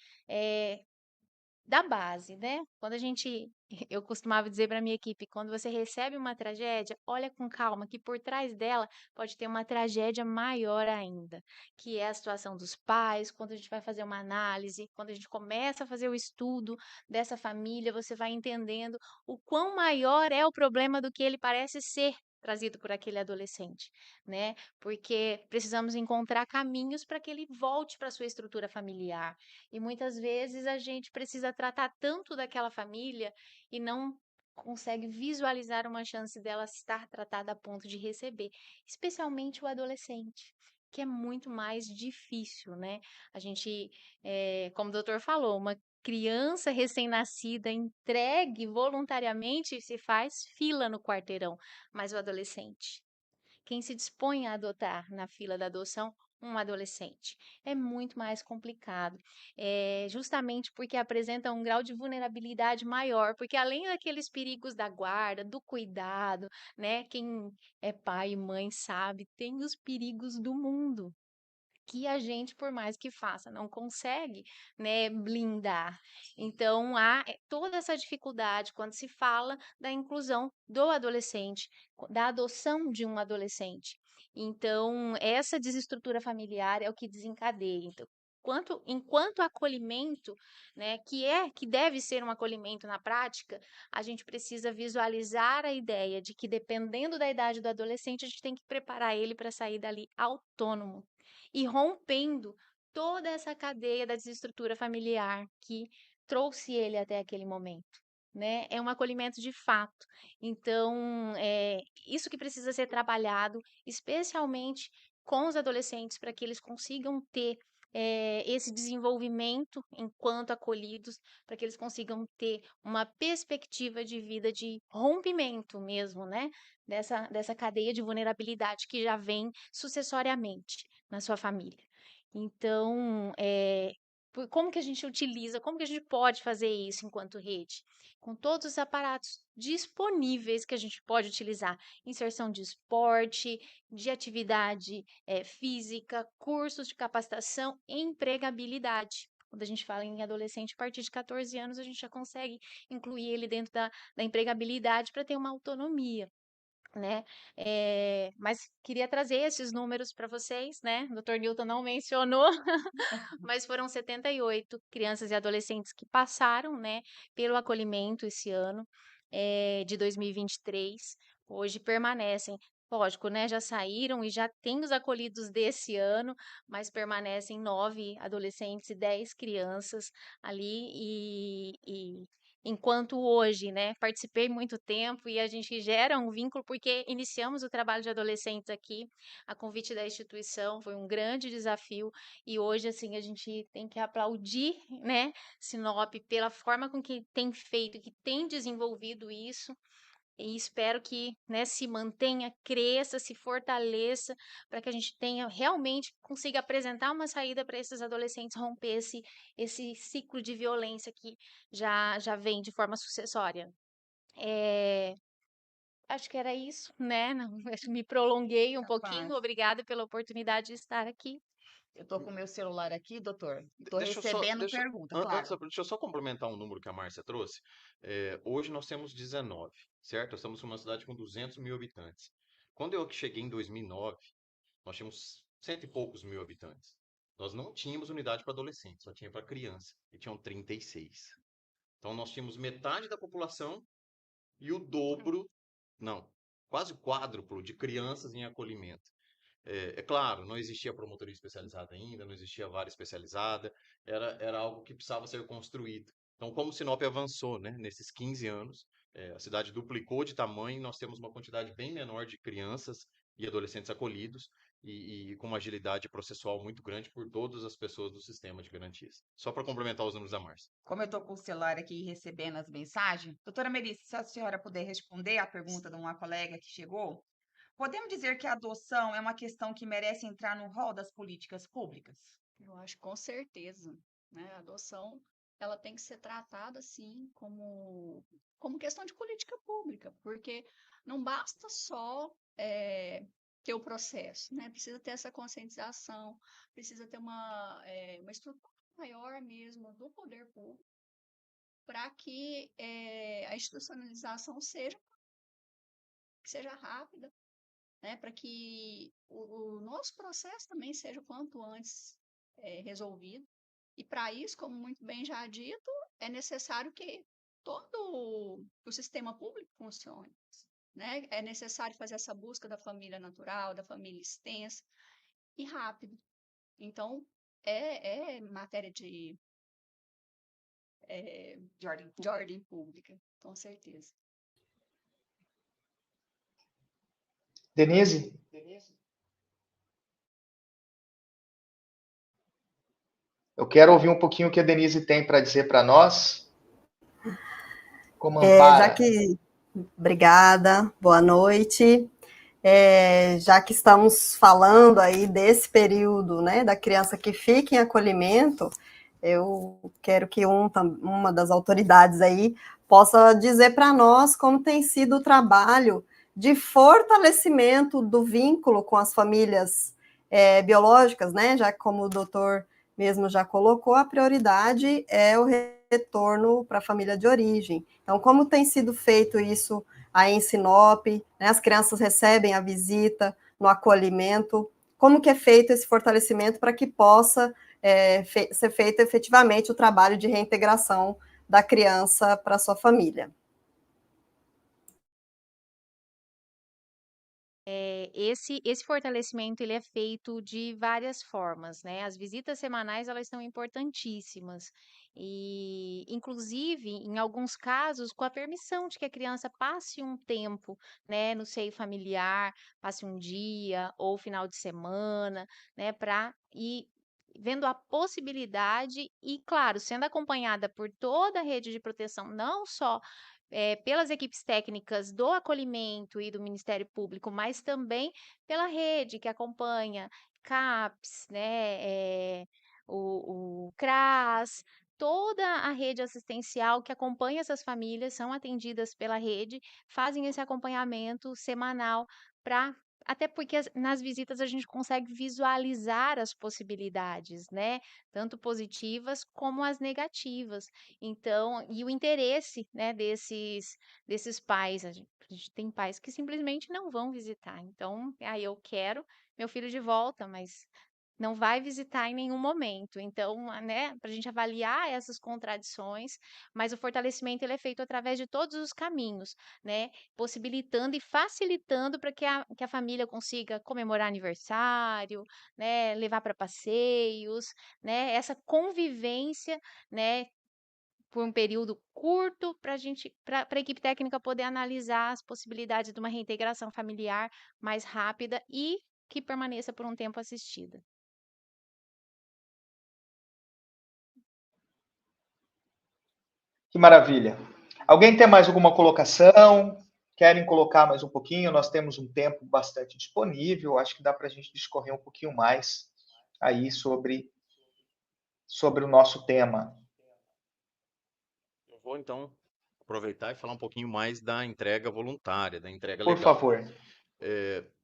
da base, né? Quando a gente, eu costumava dizer para minha equipe, quando você recebe uma tragédia, olha com calma, que por trás dela pode ter uma tragédia maior ainda, que é a situação dos pais. Quando a gente vai fazer uma análise, quando a gente começa a fazer o estudo dessa família, você vai entendendo o quão maior é o problema do que ele parece ser trazido por aquele adolescente, né? Porque precisamos encontrar caminhos para que ele volte para sua estrutura familiar. E muitas vezes a gente precisa tratar tanto daquela família e não consegue visualizar uma chance dela estar tratada a ponto de receber, especialmente o adolescente, que é muito mais difícil, né? A gente, como o doutor falou, uma criança recém-nascida entregue voluntariamente se faz fila no quarteirão, mas o adolescente, quem se dispõe a adotar na fila da adoção um adolescente. É muito mais complicado, justamente porque apresenta um grau de vulnerabilidade maior, porque além daqueles perigos da guarda, do cuidado, né? Quem é pai e mãe sabe, tem os perigos do mundo que a gente, por mais que faça, não consegue, né, blindar. Então, há toda essa dificuldade quando se fala da inclusão do adolescente, da adoção de um adolescente. Então, essa desestrutura familiar é o que desencadeia. Então, enquanto acolhimento, né, que deve ser um acolhimento na prática, a gente precisa visualizar a ideia de que, dependendo da idade do adolescente, a gente tem que preparar ele para sair dali autônomo e rompendo toda essa cadeia da desestrutura familiar que trouxe ele até aquele momento, né? É um acolhimento de fato. Então, isso que precisa ser trabalhado, especialmente com os adolescentes, para que eles consigam ter esse desenvolvimento enquanto acolhidos, para que eles consigam ter uma perspectiva de vida de rompimento mesmo, né? Dessa cadeia de vulnerabilidade que já vem sucessoriamente na sua família. Então, Como que a gente utiliza, como que a gente pode fazer isso enquanto rede? Com todos os aparatos disponíveis que a gente pode utilizar, inserção de esporte, de atividade física, cursos de capacitação, empregabilidade. Quando a gente fala em adolescente, a partir de 14 anos, a gente já consegue incluir ele dentro da empregabilidade para ter uma autonomia, né? Mas queria trazer esses números para vocês, né? O Dr. Newton não mencionou, mas foram 78 crianças e adolescentes que passaram, né, pelo acolhimento esse ano, de 2023. Hoje permanecem, lógico, né, já saíram e já tem os acolhidos desse ano, mas permanecem 9 adolescentes e 10 crianças ali e enquanto hoje, né, participei muito tempo e a gente gera um vínculo porque iniciamos o trabalho de adolescentes aqui, a convite da instituição, foi um grande desafio e hoje, assim, a gente tem que aplaudir, né, Sinop pela forma com que tem feito, que tem desenvolvido isso. E espero que, né, se mantenha, cresça, se fortaleça, para que a gente tenha realmente consiga apresentar uma saída para esses adolescentes romper esse ciclo de violência que já vem de forma sucessória. Acho que era isso, né? Não, acho que me prolonguei um pouquinho. Capaz. Obrigada pela oportunidade de estar aqui. Eu tô com o meu celular aqui, doutor. Tô Deixa eu só, recebendo pergunta, claro. deixa eu só complementar um número que a Márcia trouxe. Hoje nós temos 19, certo? Nós estamos numa cidade com 200 mil habitantes. Quando eu cheguei em 2009, nós tínhamos cento e poucos mil habitantes. Nós não tínhamos unidade para adolescentes, só tinha para criança, e tinham 36. Então nós tínhamos metade da população e o dobro, não, quase o quádruplo de crianças em acolhimento. Claro, não existia promotoria especializada ainda, não existia vara especializada, era algo que precisava ser construído. Então, como Sinop avançou, né, nesses 15 anos, a cidade duplicou de tamanho, nós temos uma quantidade bem menor de crianças e adolescentes acolhidos e com uma agilidade processual muito grande por todas as pessoas do sistema de garantias. Só para complementar os números da Márcia. Como eu tô com o celular aqui recebendo as mensagens, doutora Melissa, se a senhora puder responder a pergunta de uma colega que chegou, podemos dizer que a adoção é uma questão que merece entrar no rol das políticas públicas? Eu acho com certeza, né? A adoção, ela tem que ser tratada assim como questão de política pública, porque não basta só ter o processo, né? Precisa ter essa conscientização, precisa ter uma estrutura maior mesmo do poder público para que a institucionalização seja rápida, né? Para que o nosso processo também seja o quanto antes resolvido. E para isso, como muito bem já dito, é necessário que todo o sistema público funcione, né? É necessário fazer essa busca da família natural, da família extensa e rápido. Então, é matéria de ordem pública, com certeza. Denise? Eu quero ouvir um pouquinho o que a Denise tem para dizer para nós. Como ampara. Obrigada, boa noite. Já que estamos falando aí desse período, né, da criança que fica em acolhimento, eu quero que uma das autoridades aí possa dizer para nós como tem sido o trabalho de fortalecimento do vínculo com as famílias biológicas, né, já que como o doutor mesmo já colocou, a prioridade é o retorno para a família de origem. Então, como tem sido feito isso aí em Sinop, né, as crianças recebem a visita no acolhimento, como que é feito esse fortalecimento para que possa ser feito efetivamente o trabalho de reintegração da criança para sua família. Esse fortalecimento ele é feito de várias formas, né? As visitas semanais elas são importantíssimas e, inclusive, em alguns casos, com a permissão de que a criança passe um tempo, né, no seio familiar, passe um dia ou final de semana, né, para ir vendo a possibilidade e, claro, sendo acompanhada por toda a rede de proteção, não só pelas equipes técnicas do acolhimento e do Ministério Público, mas também pela rede que acompanha CAPS, né, o CRAS, toda a rede assistencial que acompanha essas famílias, são atendidas pela rede, fazem esse acompanhamento semanal para até porque nas visitas a gente consegue visualizar as possibilidades, né? Tanto positivas como as negativas. Então, e o interesse, né, desses pais. A gente tem pais que simplesmente não vão visitar. Então, aí eu quero meu filho de volta, mas não vai visitar em nenhum momento. Então, né, para a gente avaliar essas contradições, mas o fortalecimento ele é feito através de todos os caminhos, né, possibilitando e facilitando para que a família consiga comemorar aniversário, né, levar para passeios, né, essa convivência, né, por um período curto para a equipe técnica poder analisar as possibilidades de uma reintegração familiar mais rápida e que permaneça por um tempo assistida. Que maravilha. Alguém tem mais alguma colocação? Querem colocar mais um pouquinho? Nós temos um tempo bastante disponível. Acho que dá para a gente discorrer um pouquinho mais aí sobre o nosso tema. Eu vou, então, aproveitar e falar um pouquinho mais da entrega voluntária, da entrega Por legal. favor.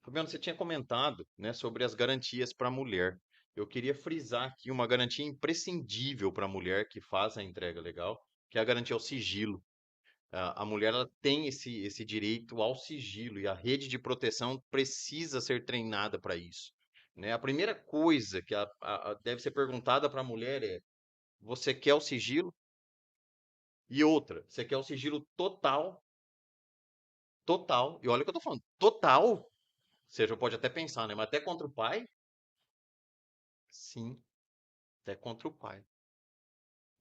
Fabiano, você tinha comentado, né, sobre as garantias para a mulher. Eu queria frisar aqui uma garantia imprescindível para a mulher que faz a entrega legal, que é a garantia ao sigilo. A mulher ela tem esse direito ao sigilo e a rede de proteção precisa ser treinada para isso, né? A primeira coisa que deve ser perguntada para a mulher é: você quer o sigilo? E outra, você quer o sigilo total? Total. E olha o que eu tô falando, total. Você já pode até pensar, né? Mas até contra o pai? Sim, até contra o pai.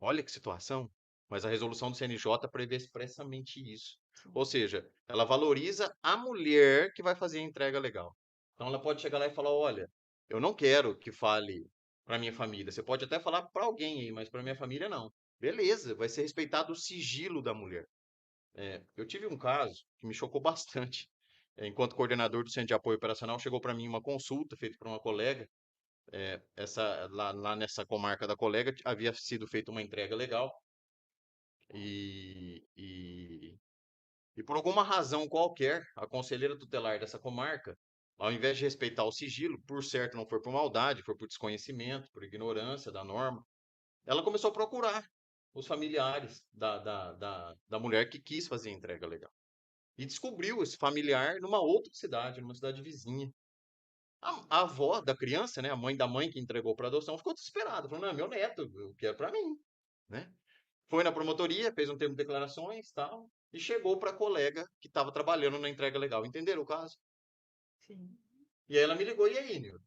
Olha que situação. Mas a resolução do CNJ prevê expressamente isso. Ou seja, ela valoriza a mulher que vai fazer a entrega legal. Então ela pode chegar lá e falar: olha, eu não quero que fale para minha família. Você pode até falar para alguém aí, mas para minha família não. Beleza, vai ser respeitado o sigilo da mulher. Eu tive um caso que me chocou bastante. Enquanto coordenador do Centro de Apoio Operacional, chegou para mim uma consulta feita por uma colega. Lá nessa comarca da colega havia sido feita uma entrega legal e, e, e por alguma razão qualquer, a conselheira tutelar dessa comarca, ao invés de respeitar o sigilo, por certo não foi por maldade, foi por desconhecimento, por ignorância da norma, ela começou a procurar os familiares da mulher que quis fazer a entrega legal. E descobriu esse familiar numa outra cidade, numa cidade vizinha. A avó da criança, né, a mãe da mãe que entregou para adoção, ficou desesperada, falou: não, é meu neto, eu quero para mim, né? Foi na promotoria, fez um termo de declarações, tal, e chegou para a colega que estava trabalhando na entrega legal. Entenderam o caso? Sim. E aí ela me ligou: e aí, Nildo?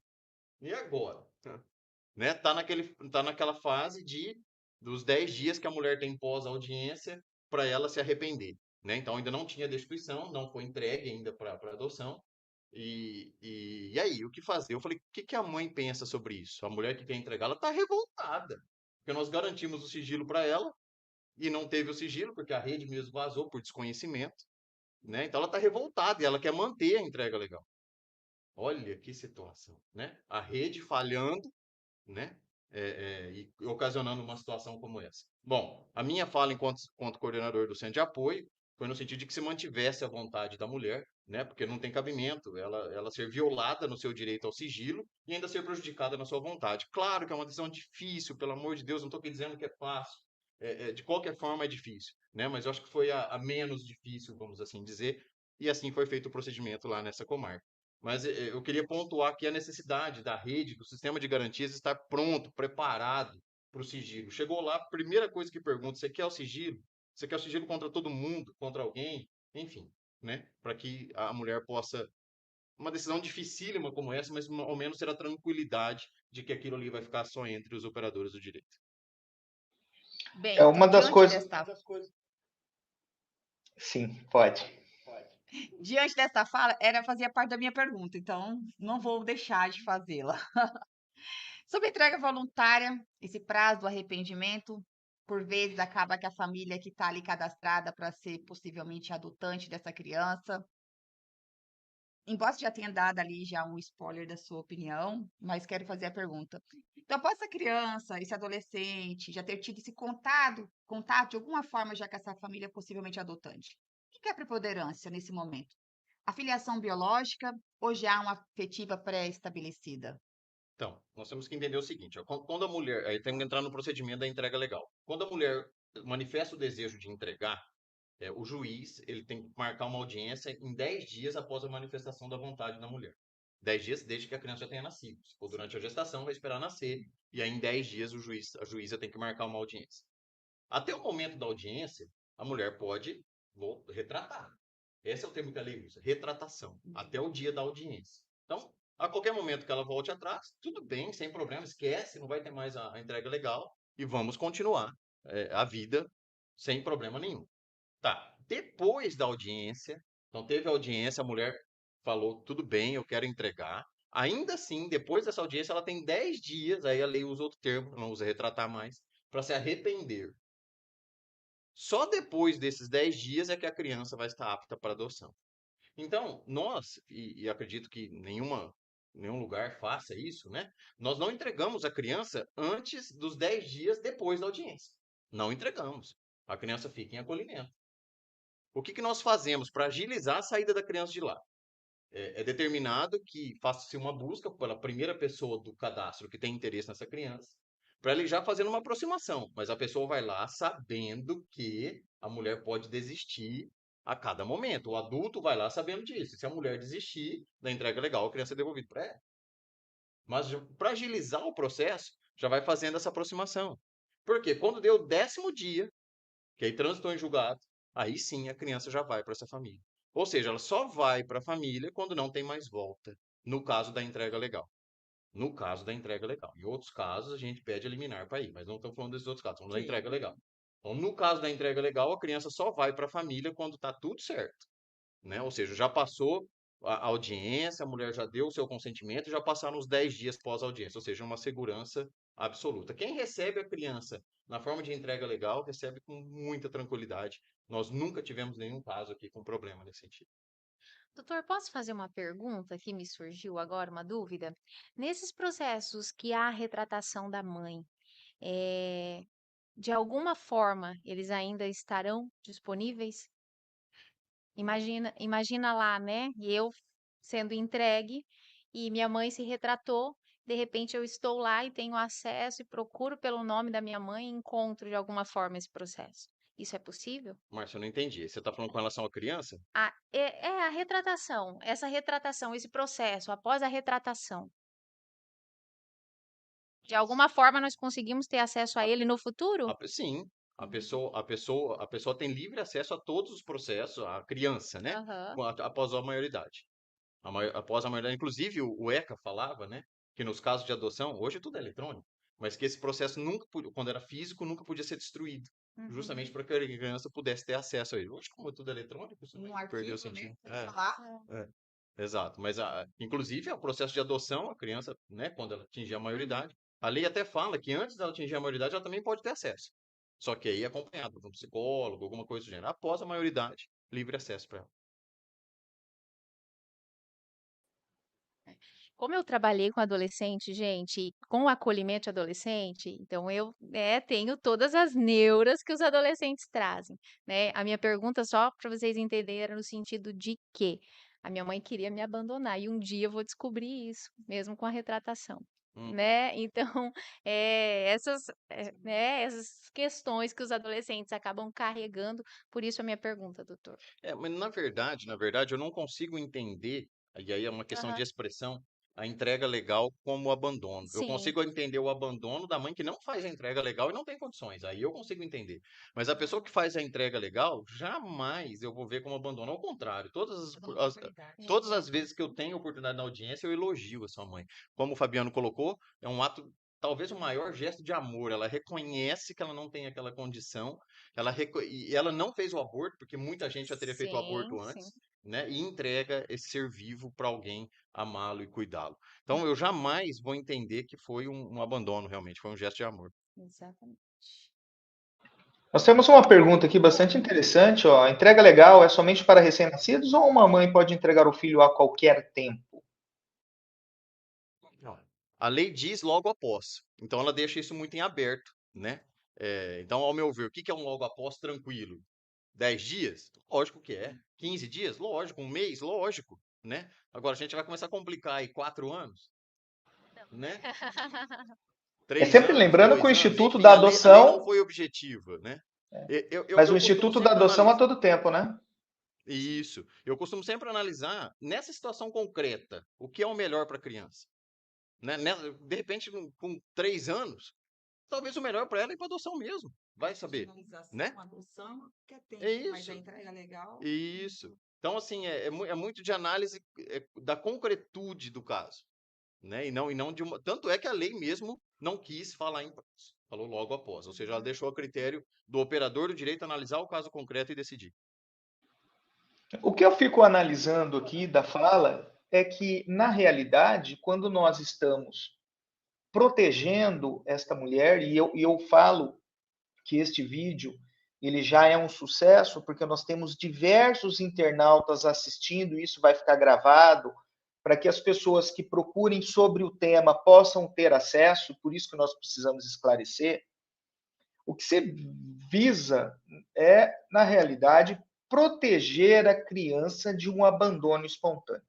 E agora? Né? Tá naquela fase dos 10 dias que a mulher tem pós-audiência para ela se arrepender, né? Então ainda não tinha destituição, não foi entregue ainda para adoção. E aí, o que fazer? Eu falei: o que a mãe pensa sobre isso? A mulher que quer entregar, ela está revoltada, porque nós garantimos o sigilo para ela e não teve o sigilo, porque a rede mesmo vazou por desconhecimento, né? Então ela está revoltada e ela quer manter a entrega legal. Olha que situação, né? A rede falhando, né? E ocasionando uma situação como essa. Bom, a minha fala enquanto coordenador do Centro de Apoio foi no sentido de que se mantivesse a vontade da mulher, né? Porque não tem cabimento ela ser violada no seu direito ao sigilo e ainda ser prejudicada na sua vontade. Claro que é uma decisão difícil, pelo amor de Deus, não estou aqui dizendo que é fácil. De qualquer forma é difícil, né? Mas eu acho que foi a menos difícil, vamos assim dizer, e assim foi feito o procedimento lá nessa comarca. Mas eu queria pontuar aqui a necessidade da rede, do sistema de garantias estar pronto, preparado para o sigilo. Chegou lá, a primeira coisa que pergunta: você quer o sigilo? Você quer o sigilo contra todo mundo, contra alguém? Enfim, né? Para que a mulher possa, uma decisão dificílima como essa, mas ao menos ter a tranquilidade de que aquilo ali vai ficar só entre os operadores do direito. Bem, É então, uma das coisas. Sim, pode. Diante dessa fala, fazia parte da minha pergunta, então não vou deixar de fazê-la. Sobre a entrega voluntária, esse prazo do arrependimento, por vezes acaba que a família que está ali cadastrada para ser possivelmente adotante dessa criança embora você já tenha dado ali já um spoiler da sua opinião, mas quero fazer a pergunta. Então, após essa criança, esse adolescente, já ter tido esse contato de alguma forma já com essa família possivelmente adotante, o que é preponderância nesse momento? A filiação biológica ou já uma afetiva pré-estabelecida? Então, nós temos que entender o seguinte, ó, quando a mulher, aí tem que entrar no procedimento da entrega legal. Quando a mulher manifesta o desejo de entregar, o juiz ele tem que marcar uma audiência em 10 dias após a manifestação da vontade da mulher. 10 dias desde que a criança já tenha nascido. Se for durante a gestação, vai esperar nascer. E aí, em 10 dias, a juíza tem que marcar uma audiência. Até o momento da audiência, a mulher pode retratar. Esse é o termo que a lei usa, retratação, até o dia da audiência. Então, a qualquer momento que ela volte atrás, tudo bem, sem problema, esquece, não vai ter mais a entrega legal e vamos continuar a vida sem problema nenhum. Tá, depois da audiência, então teve a audiência, a mulher falou, tudo bem, eu quero entregar. Ainda assim, depois dessa audiência, ela tem 10 dias, aí a lei usa outro termo, não usa retratar mais, para se arrepender. Só depois desses 10 dias é que a criança vai estar apta para adoção. Então, nós, e acredito que nenhum lugar faça isso, né? Nós não entregamos a criança antes dos 10 dias depois da audiência. Não entregamos. A criança fica em acolhimento. O que nós fazemos para agilizar a saída da criança de lá? É determinado que faça-se uma busca pela primeira pessoa do cadastro que tem interesse nessa criança, para ele já fazendo uma aproximação. Mas a pessoa vai lá sabendo que a mulher pode desistir a cada momento. O adulto vai lá sabendo disso. Se a mulher desistir da entrega legal, a criança é devolvida para ela. Mas para agilizar o processo, já vai fazendo essa aproximação. Porque quando deu o 10º dia, que aí transitou em julgado, aí sim a criança já vai para essa família. Ou seja, ela só vai para a família quando não tem mais volta, no caso da entrega legal. No caso da entrega legal. Em outros casos, a gente pede a liminar para ir, mas não estamos falando desses outros casos, estamos da entrega legal. Então, no caso da entrega legal, a criança só vai para a família quando está tudo certo. Né? Ou seja, já passou a audiência, a mulher já deu o seu consentimento, já passaram os 10 dias pós-audiência, ou seja, uma segurança absoluta. Quem recebe a criança na forma de entrega legal, recebe com muita tranquilidade. Nós nunca tivemos nenhum caso aqui com problema nesse sentido. Doutor, posso fazer uma pergunta que me surgiu agora, uma dúvida? Nesses processos que há retratação da mãe, eh, de alguma forma eles ainda estarão disponíveis? Imagina lá, né? E eu sendo entregue e minha mãe se retratou, de repente eu estou lá e tenho acesso e procuro pelo nome da minha mãe e encontro de alguma forma esse processo. Isso é possível? Márcia, eu não entendi. Você está falando com relação à criança? É a retratação, essa retratação, esse processo após a retratação. De alguma forma nós conseguimos ter acesso a ele no futuro? Sim. A pessoa tem livre acesso a todos os processos, a criança, né? Aham. Após a maioridade. Após a maioridade. Inclusive, o ECA falava, né? Que nos casos de adoção, hoje tudo é eletrônico, mas que esse processo nunca, quando era físico, nunca podia ser destruído. Justamente Uhum. para que a criança pudesse ter acesso a ele. Hoje, como tudo é eletrônico, isso Um perdeu o arquivo, sentido. né? Tá lá. Exato. Mas, inclusive, o processo de adoção, a criança, né, quando ela atingir a Uhum. maioridade, a lei até fala que antes dela atingir a maioridade, ela também pode ter acesso. Só que aí acompanhado de um psicólogo, alguma coisa do gênero. Após a maioridade, livre acesso para ela. Como eu trabalhei com adolescente, gente, com o acolhimento de adolescente, então eu, tenho todas as neuras que os adolescentes trazem, né? A minha pergunta, só para vocês entenderem, era no sentido de que a minha mãe queria me abandonar e um dia eu vou descobrir isso, mesmo com a retratação, né? Então, essas questões que os adolescentes acabam carregando, por isso a minha pergunta, doutor. Mas na verdade, eu não consigo entender, e aí é uma questão de Aham. expressão, a entrega legal como abandono. Eu Sim, consigo entender o abandono da mãe que não faz a entrega legal e não tem condições. Aí eu consigo entender. Mas a pessoa que faz a entrega legal, jamais eu vou ver como abandono. Ao contrário, todas as vezes que eu tenho oportunidade na audiência, eu elogio a sua mãe. Como o Fabiano colocou, é um ato, talvez o maior gesto de amor. Ela reconhece que ela não tem aquela condição, e ela não fez o aborto, porque muita gente já teria feito o sim, aborto sim. antes, né? E entrega esse ser vivo para alguém amá-lo e cuidá-lo. Então, eu jamais vou entender que foi um abandono, realmente, foi um gesto de amor. Exatamente. Nós temos uma pergunta aqui bastante interessante, ó. A entrega legal é somente para recém-nascidos ou uma mãe pode entregar o filho a qualquer tempo? Não. A lei diz logo após, então ela deixa isso muito em aberto, né? Então, ao meu ver, o que que é um logo após tranquilo? 10 dias? Lógico que é. 15 dias? Lógico. Um mês? Lógico, né? Agora a gente vai começar a complicar aí 4 anos, né? É 3 sempre anos, lembrando que o 2 anos, Instituto enfim, da a lei não Adoção, foi objetiva, né? mas o Eu costumo Instituto da sempre Adoção a analisar. todo tempo, né? Isso. Eu costumo sempre analisar nessa situação concreta o que é o melhor para a criança. Né? De repente, com 3 anos, talvez o melhor para ela é ir para adoção mesmo. Vai saber, né? Adoção, que é É tempo, mas a isso. entrega legal. Isso. Então, assim, é muito de análise da concretude do caso, né? E não de uma. Tanto é que a lei mesmo não quis falar em prazo. Falou logo após. Ou seja, ela deixou a critério do operador do direito analisar o caso concreto e decidir. O que eu fico analisando aqui da fala é que, na realidade, quando nós estamos protegendo esta mulher, e eu falo que este vídeo ele já é um sucesso, porque nós temos diversos internautas assistindo, isso vai ficar gravado, para que as pessoas que procurem sobre o tema possam ter acesso, por isso que nós precisamos esclarecer. O que se visa é, na realidade, proteger a criança de um abandono espontâneo.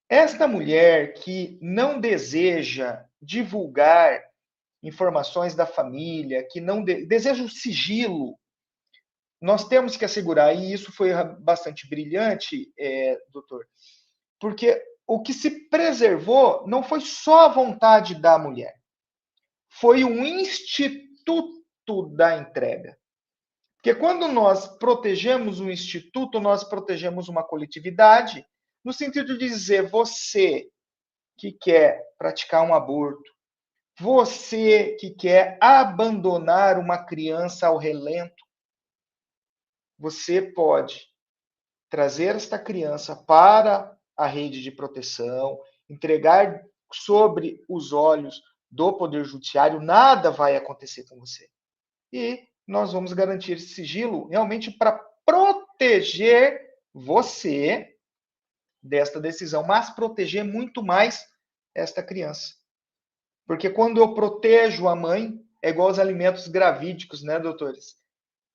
Esta mulher que não deseja divulgar informações da família, que não deseja o sigilo, nós temos que assegurar, e isso foi bastante brilhante, doutor, porque o que se preservou não foi só a vontade da mulher, foi um instituto da entrega. Porque quando nós protegemos um instituto, nós protegemos uma coletividade, no sentido de dizer, você que quer praticar um aborto, você que quer abandonar uma criança ao relento, você pode trazer esta criança para a rede de proteção, entregar sobre os olhos do Poder Judiciário, nada vai acontecer com você. E nós vamos garantir esse sigilo realmente para proteger você desta decisão, mas proteger muito mais esta criança. Porque quando eu protejo a mãe, é igual aos alimentos gravídicos, né, doutores?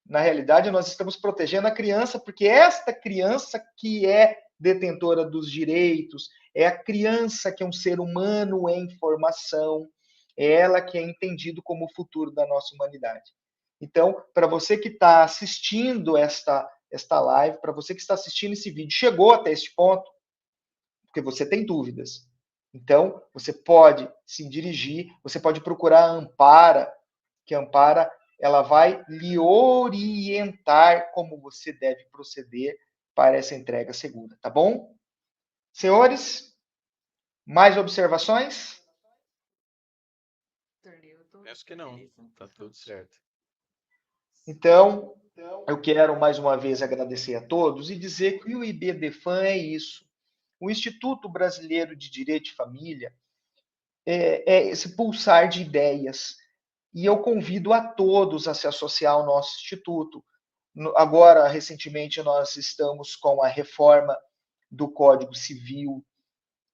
Na realidade, nós estamos protegendo a criança, porque esta criança que é detentora dos direitos, é a criança que é um ser humano em formação, é ela que é entendido como o futuro da nossa humanidade. Então, para você que está assistindo esta live, para você que está assistindo esse vídeo, chegou até este ponto, porque você tem dúvidas. Então, você pode se dirigir, você pode procurar a Ampara, que a Ampara ela vai lhe orientar como você deve proceder para essa entrega segura, tá bom? Senhores, mais observações? Acho que não. Tá tudo certo. Então, eu quero mais uma vez agradecer a todos e dizer que o IBDFAM é isso. O Instituto Brasileiro de Direito de Família é esse pulsar de ideias. E eu convido a todos a se associar ao nosso instituto. Agora, recentemente, nós estamos com a reforma do Código Civil.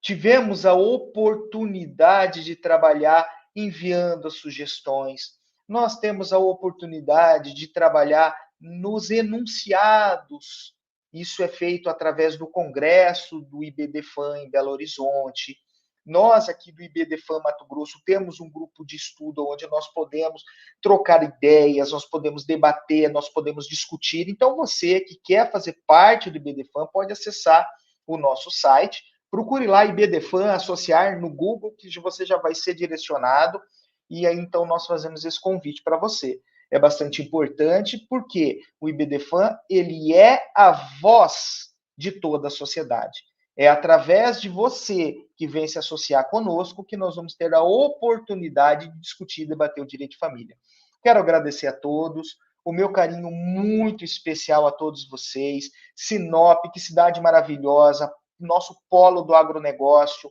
Tivemos a oportunidade de trabalhar enviando as sugestões. Nós temos a oportunidade de trabalhar nos enunciados. Isso é feito através do Congresso do IBDFAM em Belo Horizonte. Nós, aqui do IBDFAM Mato Grosso, temos um grupo de estudo onde nós podemos trocar ideias, nós podemos debater, nós podemos discutir. Então, você que quer fazer parte do IBDFAM pode acessar o nosso site, procure lá IBDFAM, associar no Google, que você já vai ser direcionado, e aí então nós fazemos esse convite para você. É bastante importante porque o IBDFAM, ele é a voz de toda a sociedade. É através de você que vem se associar conosco que nós vamos ter a oportunidade de discutir e debater o direito de família. Quero agradecer a todos, o meu carinho muito especial a todos vocês. Sinop, que cidade maravilhosa, nosso polo do agronegócio.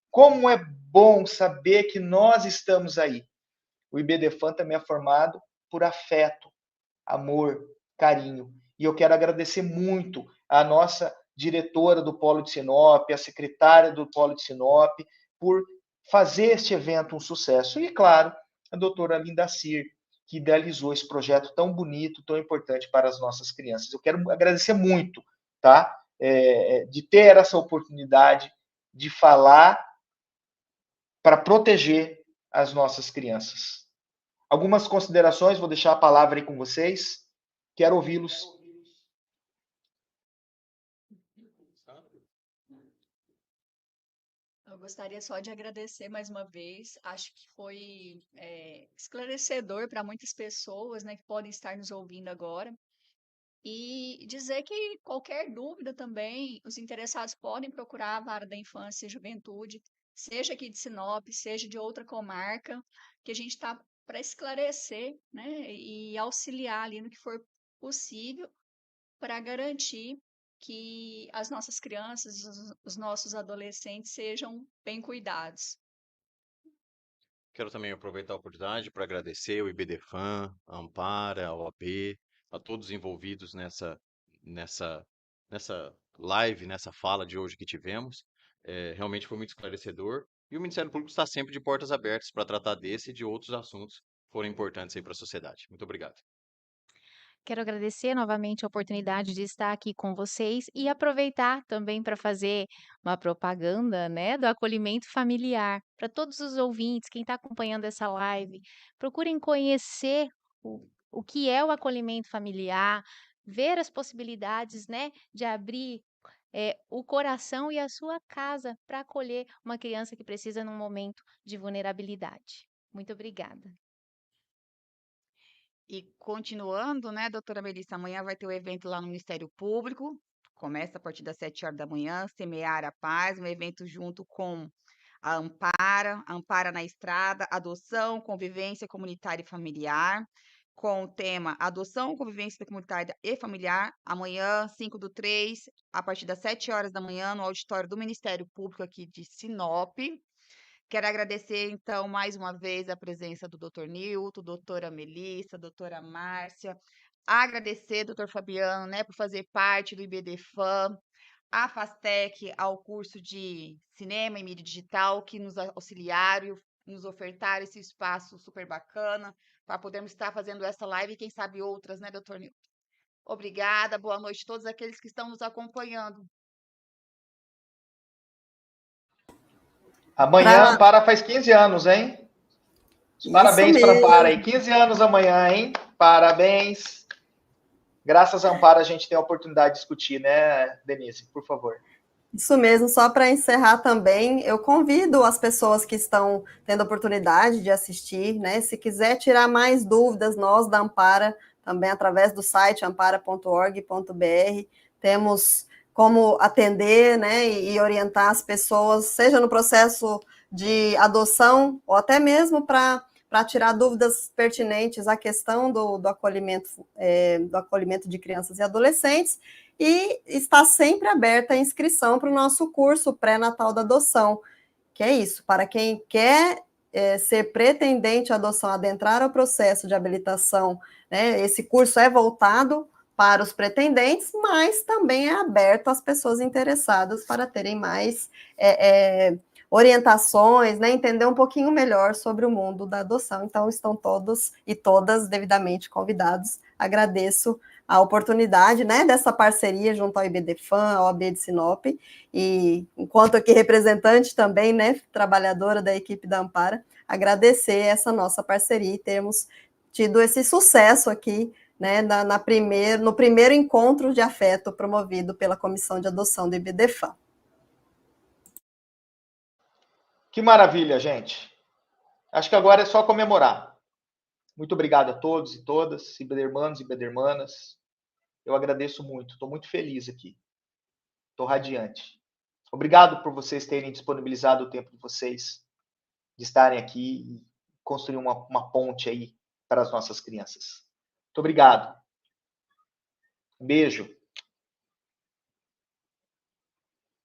Como é bom saber que nós estamos aí. O IBDFAM também é formado por afeto, amor, carinho. E eu quero agradecer muito a nossa diretora do Polo de Sinop, a secretária do Polo de Sinop, por fazer este evento um sucesso. E, claro, a doutora Lindacir, que idealizou esse projeto tão bonito, tão importante para as nossas crianças. Eu quero agradecer muito, tá? De ter essa oportunidade de falar para proteger as nossas crianças. Algumas considerações, vou deixar a palavra aí com vocês. Quero ouvi-los. Eu gostaria só de agradecer mais uma vez. Acho que foi esclarecedor para muitas pessoas, né, que podem estar nos ouvindo agora. E dizer que qualquer dúvida também, os interessados podem procurar a Vara da Infância e Juventude, seja aqui de Sinop, seja de outra comarca, que a gente está para esclarecer, né, e auxiliar ali no que for possível para garantir que as nossas crianças, os nossos adolescentes sejam bem cuidados. Quero também aproveitar a oportunidade para agradecer o IBDFAN, a Ampara, a OAB, a todos envolvidos nessa, nessa live, nessa fala de hoje que tivemos. Realmente foi muito esclarecedor. E o Ministério Público está sempre de portas abertas para tratar desse e de outros assuntos que forem importantes aí para a sociedade. Muito obrigado. Quero agradecer novamente a oportunidade de estar aqui com vocês e aproveitar também para fazer uma propaganda, né, do acolhimento familiar. Para todos os ouvintes, quem está acompanhando essa live, procurem conhecer o que é o acolhimento familiar, ver as possibilidades, né, de abrir o coração e a sua casa para acolher uma criança que precisa num momento de vulnerabilidade. Muito obrigada. E continuando, né, doutora Melissa, amanhã vai ter o evento lá no Ministério Público, começa a partir das 7 horas da manhã, Semear a Paz, um evento junto com a Ampara na Estrada, adoção, convivência comunitária e familiar, com o tema Adoção, Convivência Comunitária e Familiar, amanhã, 5/3, a partir das 7 horas da manhã, no auditório do Ministério Público aqui de Sinop. Quero agradecer, então, mais uma vez a presença do Dr. Nilton, doutora Melissa, doutora Márcia, agradecer, doutor Fabiano, né, por fazer parte do IBDFAN, a FASTEC, ao curso de Cinema e Mídia Digital, que nos auxiliaram, nos ofertaram esse espaço super bacana, para podermos estar fazendo essa live e, quem sabe, outras, né, doutor Nilton? Obrigada, boa noite a todos aqueles que estão nos acompanhando. Amanhã, Ampara faz 15 anos, hein? Parabéns para a Ampara aí. 15 anos amanhã, hein? Parabéns. Graças a Ampara a gente tem a oportunidade de discutir, né, Denise? Por favor. Isso mesmo, só para encerrar também, eu convido as pessoas que estão tendo a oportunidade de assistir, né? Se quiser tirar mais dúvidas, nós da Ampara, também através do site ampara.org.br, temos como atender, né, e orientar as pessoas, seja no processo de adoção, ou até mesmo para tirar dúvidas pertinentes à questão do acolhimento de crianças e adolescentes, e está sempre aberta a inscrição para o nosso curso pré-natal da adoção, que é isso, para quem quer ser pretendente à adoção, adentrar ao processo de habilitação, né, esse curso é voltado para os pretendentes, mas também é aberto às pessoas interessadas para terem mais orientações, né, entender um pouquinho melhor sobre o mundo da adoção. Então, estão todos e todas devidamente convidados. Agradeço a oportunidade, né, dessa parceria junto ao IBDFAN, ao OAB de Sinop, e enquanto aqui representante também, né, trabalhadora da equipe da Ampara, agradecer essa nossa parceria e termos tido esse sucesso aqui, né, no primeiro encontro de afeto promovido pela Comissão de Adoção do IBDFAN. Que maravilha, gente. Acho que agora é só comemorar. Muito obrigado a todos e todas, IBDermanos e IBDermanas. Eu agradeço muito, estou muito feliz aqui. Estou radiante. Obrigado por vocês terem disponibilizado o tempo de vocês, de estarem aqui e construir uma ponte aí para as nossas crianças. Muito obrigado. Um beijo.